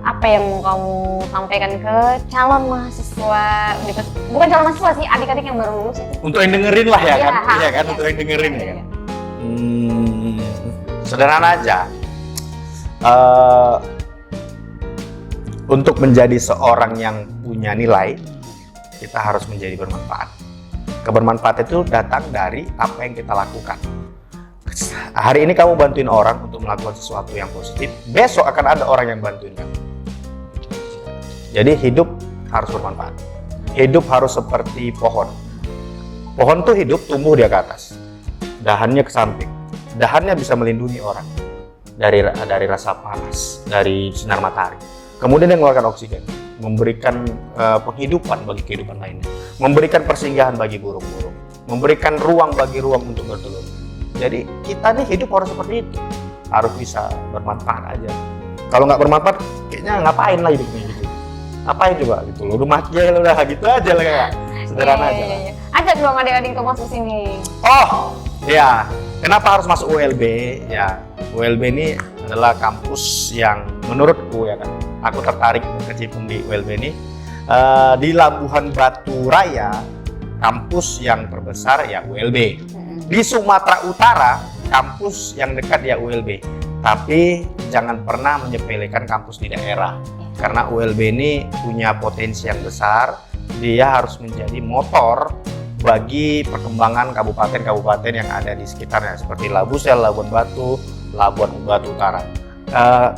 Speaker 2: apa yang mau kamu sampaikan ke calon mahasiswa, bukan calon mahasiswa sih, adik-adik yang baru lulus itu?
Speaker 3: Untuk yang dengerin lah ya kan? Iya kan,
Speaker 2: Iya.
Speaker 3: untuk yang dengerin ya kan? Sederhana aja. Untuk menjadi seorang yang punya nilai, kita harus menjadi bermanfaat. Kebermanfaat itu datang dari apa yang kita lakukan. Hari ini kamu bantuin orang untuk melakukan sesuatu yang positif, besok akan ada orang yang bantuin kamu. Jadi hidup harus bermanfaat. Hidup harus seperti pohon. Pohon tuh hidup, tumbuh dia ke atas. Dahannya ke samping. Dahannya bisa melindungi orang dari rasa panas, dari sinar matahari. Kemudian dia mengeluarkan oksigen, memberikan penghidupan bagi kehidupan lainnya, memberikan persinggahan bagi burung-burung, memberikan ruang bagi ruang untuk bertelur. Jadi kita nih hidup harus seperti itu, harus bisa bermanfaat aja. Kalau nggak bermanfaat, kayaknya ngapain lah hidupnya gitu. Ngapain coba gitu loh, udah mati aja udah gitu aja lah kayak sederhana aja lah.
Speaker 2: Ajak dong adik-adik tuh masuk sini.
Speaker 3: Oh, ya. Kenapa harus masuk ULB? Ya, ULB ini adalah kampus yang menurutku ya kan, aku tertarik berkecimpung di ULB ini. Di Labuhan Batu Raya, kampus yang terbesar ya ULB. Di Sumatera Utara, kampus yang dekat ya ULB. Tapi jangan pernah menyepelekan kampus di daerah. Karena ULB ini punya potensi yang besar, dia harus menjadi motor bagi perkembangan kabupaten-kabupaten yang ada di sekitarnya seperti Labusel, Labuan Batu, Labuan Batu Utara.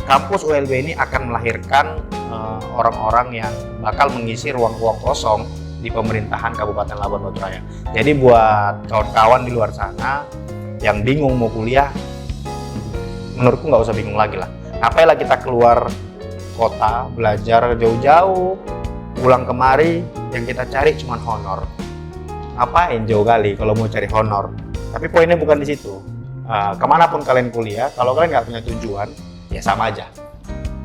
Speaker 3: Kampus ULB ini akan melahirkan orang-orang yang bakal mengisi ruang-ruang kosong di pemerintahan Kabupaten Labuan Batu Raya. Jadi buat kawan-kawan di luar sana yang bingung mau kuliah, menurutku nggak usah bingung lagi lah. Ngapain lah kita keluar kota, belajar jauh-jauh, pulang kemari, yang kita cari cuma honor. Ngapain jauh kali kalau mau cari honor? Tapi poinnya bukan di situ. Kemanapun kalian kuliah, kalau kalian nggak punya tujuan, ya sama aja.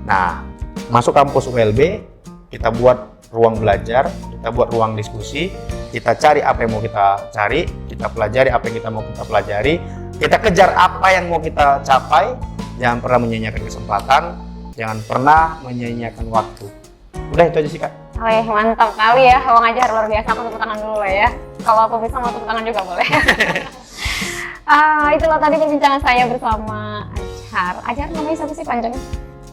Speaker 3: Nah, masuk kampus ULB, kita buat ruang belajar, kita buat ruang diskusi, kita cari apa yang mau kita cari, kita pelajari apa yang kita mau kita pelajari, kita kejar apa yang mau kita capai, jangan pernah menyia-nyiakan kesempatan, jangan pernah menyia-nyiakan waktu. Udah itu aja sih Kak.
Speaker 2: Wih, mantap kali ya, Bang Ajar, luar biasa. Aku tepuk tangan dulu lah ya. Kalau aku bisa mau tepuk tangan juga boleh. Itulah tadi perbincangan saya bersama Ajar. Ajar namanya siapa sih panjangnya?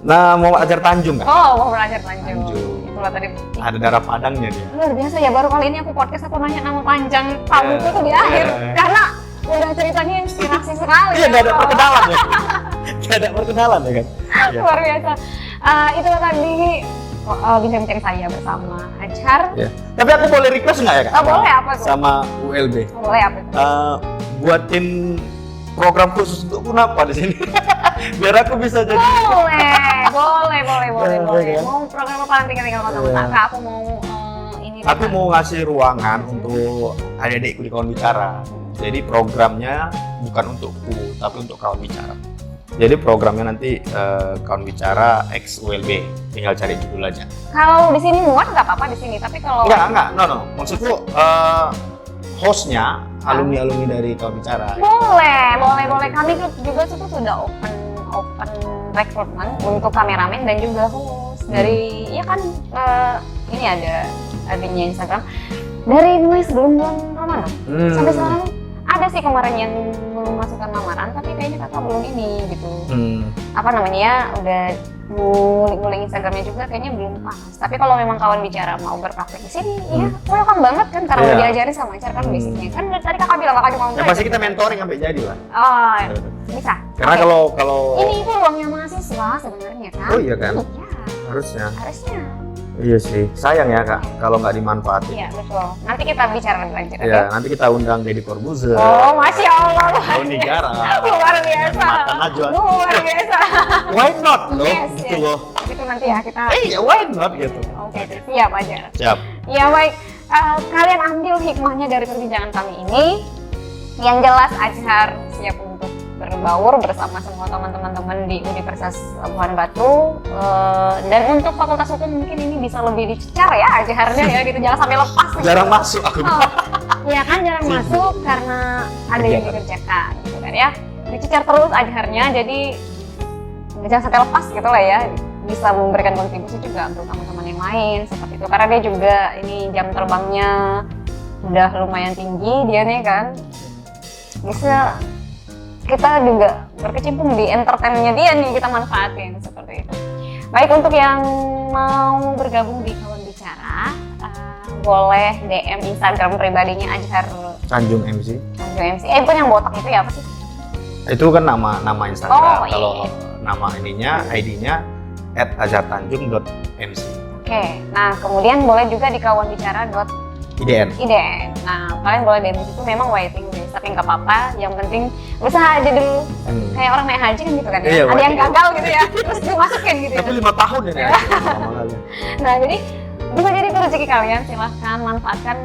Speaker 3: Nah, mau Ajar Tanjung Kak?
Speaker 2: Oh, mau Ajar Tanjung.
Speaker 3: Tanjung.
Speaker 2: Itulah tadi.
Speaker 3: Ada darah Padangnya dia.
Speaker 2: Luar biasa ya, baru kali ini aku podcast aku nanya nama panjang tamuku tuh di akhir. Karena udah ceritanya inspirasi sekali.
Speaker 3: Iya, nggak ada perkenalan ya. Nggak ada perkenalan ya kan?
Speaker 2: Luar biasa. Itulah tadi bincang-bincang saya bersama Ajar.
Speaker 3: Ya. Tapi aku boleh request nggak ya Kak?
Speaker 2: Boleh, apa tuh?
Speaker 3: Sama ULB.
Speaker 2: Boleh apa tuh?
Speaker 3: Buatin program khusus untuk kenapa di sini? Biar aku bisa jadi.
Speaker 2: Boleh.
Speaker 3: Ya.
Speaker 2: Mau program apa nanti tinggal kontak Kak. Aku mau ini.
Speaker 3: Aku mau ngasih ruangan untuk adik-adikku di kawan bicara. Jadi programnya bukan untukku, tapi untuk kawan bicara. Jadi programnya nanti kawan bicara X ULB, tinggal cari judul aja.
Speaker 2: Kalau di sini muat nggak apa-apa di sini, tapi kalau
Speaker 3: Enggak, no. Maksudku hostnya alumni dari kawan bicara.
Speaker 2: boleh. Kami juga sudah open rekrutmen untuk kameramen dan juga host dari ya kan ini ada adminnya Instagram dari mulai sebelum bulan Ramadan sampai sekarang. Ada sih kemarin yang belum masukkan lamaran, tapi kayaknya kakak belum ini gitu. Apa namanya ya, udah ngulik Instagramnya juga kayaknya belum pas. Tapi kalau memang kawan bicara mau berpraktek di sini, ya welcome banget kan karena udah diajarin sama Ajar kan basicnya. Kan dari tadi kakak bilang kakak cuma
Speaker 3: Ya pasti kita mentoring sampai jadi lah.
Speaker 2: Oh, bisa.
Speaker 3: Karena kalau
Speaker 2: ini itu ruangnya mahasiswa sebenarnya kan?
Speaker 3: Oh iya kan?
Speaker 2: Iya.
Speaker 3: Harusnya.
Speaker 2: Iya
Speaker 3: sih. Sayang ya Kak kalau nggak dimanfaatin.
Speaker 2: Iya betul. Nanti kita bicara lebih lanjut.
Speaker 3: Iya, nanti kita undang Deddy Corbuzier.
Speaker 2: Oh, Masya Allah.
Speaker 3: Tony Gara.
Speaker 2: Luar biasa.
Speaker 3: Mata Najwa.
Speaker 2: Luar biasa.
Speaker 3: Why not loh?
Speaker 2: Yes.
Speaker 3: Gitu loh.
Speaker 2: Itu nanti ya kita.
Speaker 3: Why not gitu.
Speaker 2: Oke, siap aja.
Speaker 3: Siap.
Speaker 2: Ya baik. Kalian ambil hikmahnya dari perbincangan kami ini. Yang jelas Ajar siap untuk berbaur bersama semua teman-teman di Universitas Labuhan Batu, dan untuk Fakultas Hukum mungkin ini bisa lebih dicecar ya Ajarnya ya gitu, jangan sampai lepas gitu.
Speaker 3: Jarang masuk aku.
Speaker 2: Iya kan jarang masuk karena ada yang dikerjakan gitu kan ya, dicecar terus Ajarnya, jadi jangan sampai lepas gitu lah ya, bisa memberikan kontribusi juga untuk teman-teman yang lain seperti itu, karena dia juga ini jam terbangnya udah lumayan tinggi dia nih kan, bisa kita juga berkecimpung di entertainnya dia nih, kita manfaatin seperti itu. Baik, untuk yang mau bergabung di Kawan Bicara, boleh DM Instagram pribadinya Azhar
Speaker 3: Tanjung MC.
Speaker 2: Tanjung MC. Bukan yang botak itu ya, apa sih?
Speaker 3: Itu kan nama Instagram.
Speaker 2: Oh, iya.
Speaker 3: Kalau nama ininya, ID-nya @azhartanjung.mc.
Speaker 2: Oke, nah kemudian boleh juga di kawanbicara.idn.
Speaker 3: IDN.
Speaker 2: Nah, kalian boleh DM itu, memang waiting list, tapi nggak apa-apa. Yang penting usaha aja dulu. Kayak orang naik haji kan gitu kan ya.
Speaker 3: Iya,
Speaker 2: ada yang
Speaker 3: waiting.
Speaker 2: gagal gitu ya, terus dimasukin gitu ya.
Speaker 3: Tapi 5 tahun ini ya. Lama kali.
Speaker 2: Nah, jadi bisa jadi itu rezeki kalian. Silahkan manfaatkan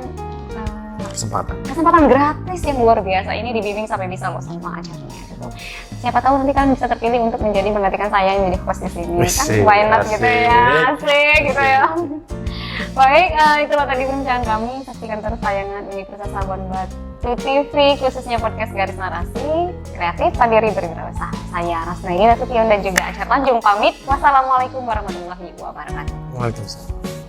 Speaker 2: kesempatan gratis yang luar biasa ini, dibimbing sampai bisa loh sama acaranya gitu. Siapa tahu nanti kalian bisa terpilih untuk menjadi menggantikan saya yang jadi host di sini kan, why not gitu ya, asik gitu ya. Baik, itulah tadi perbincangan kami. Saksikan terus tayangan Universitas Labuan Batu TV, khususnya podcast Garis Narasi Kreatif Pandiri Berwirausaha. Saya Rasnaini Nasution dan juga Azhar Tanjung pamit. Wassalamualaikum warahmatullahi wabarakatuh.
Speaker 3: Waalaikumsalam.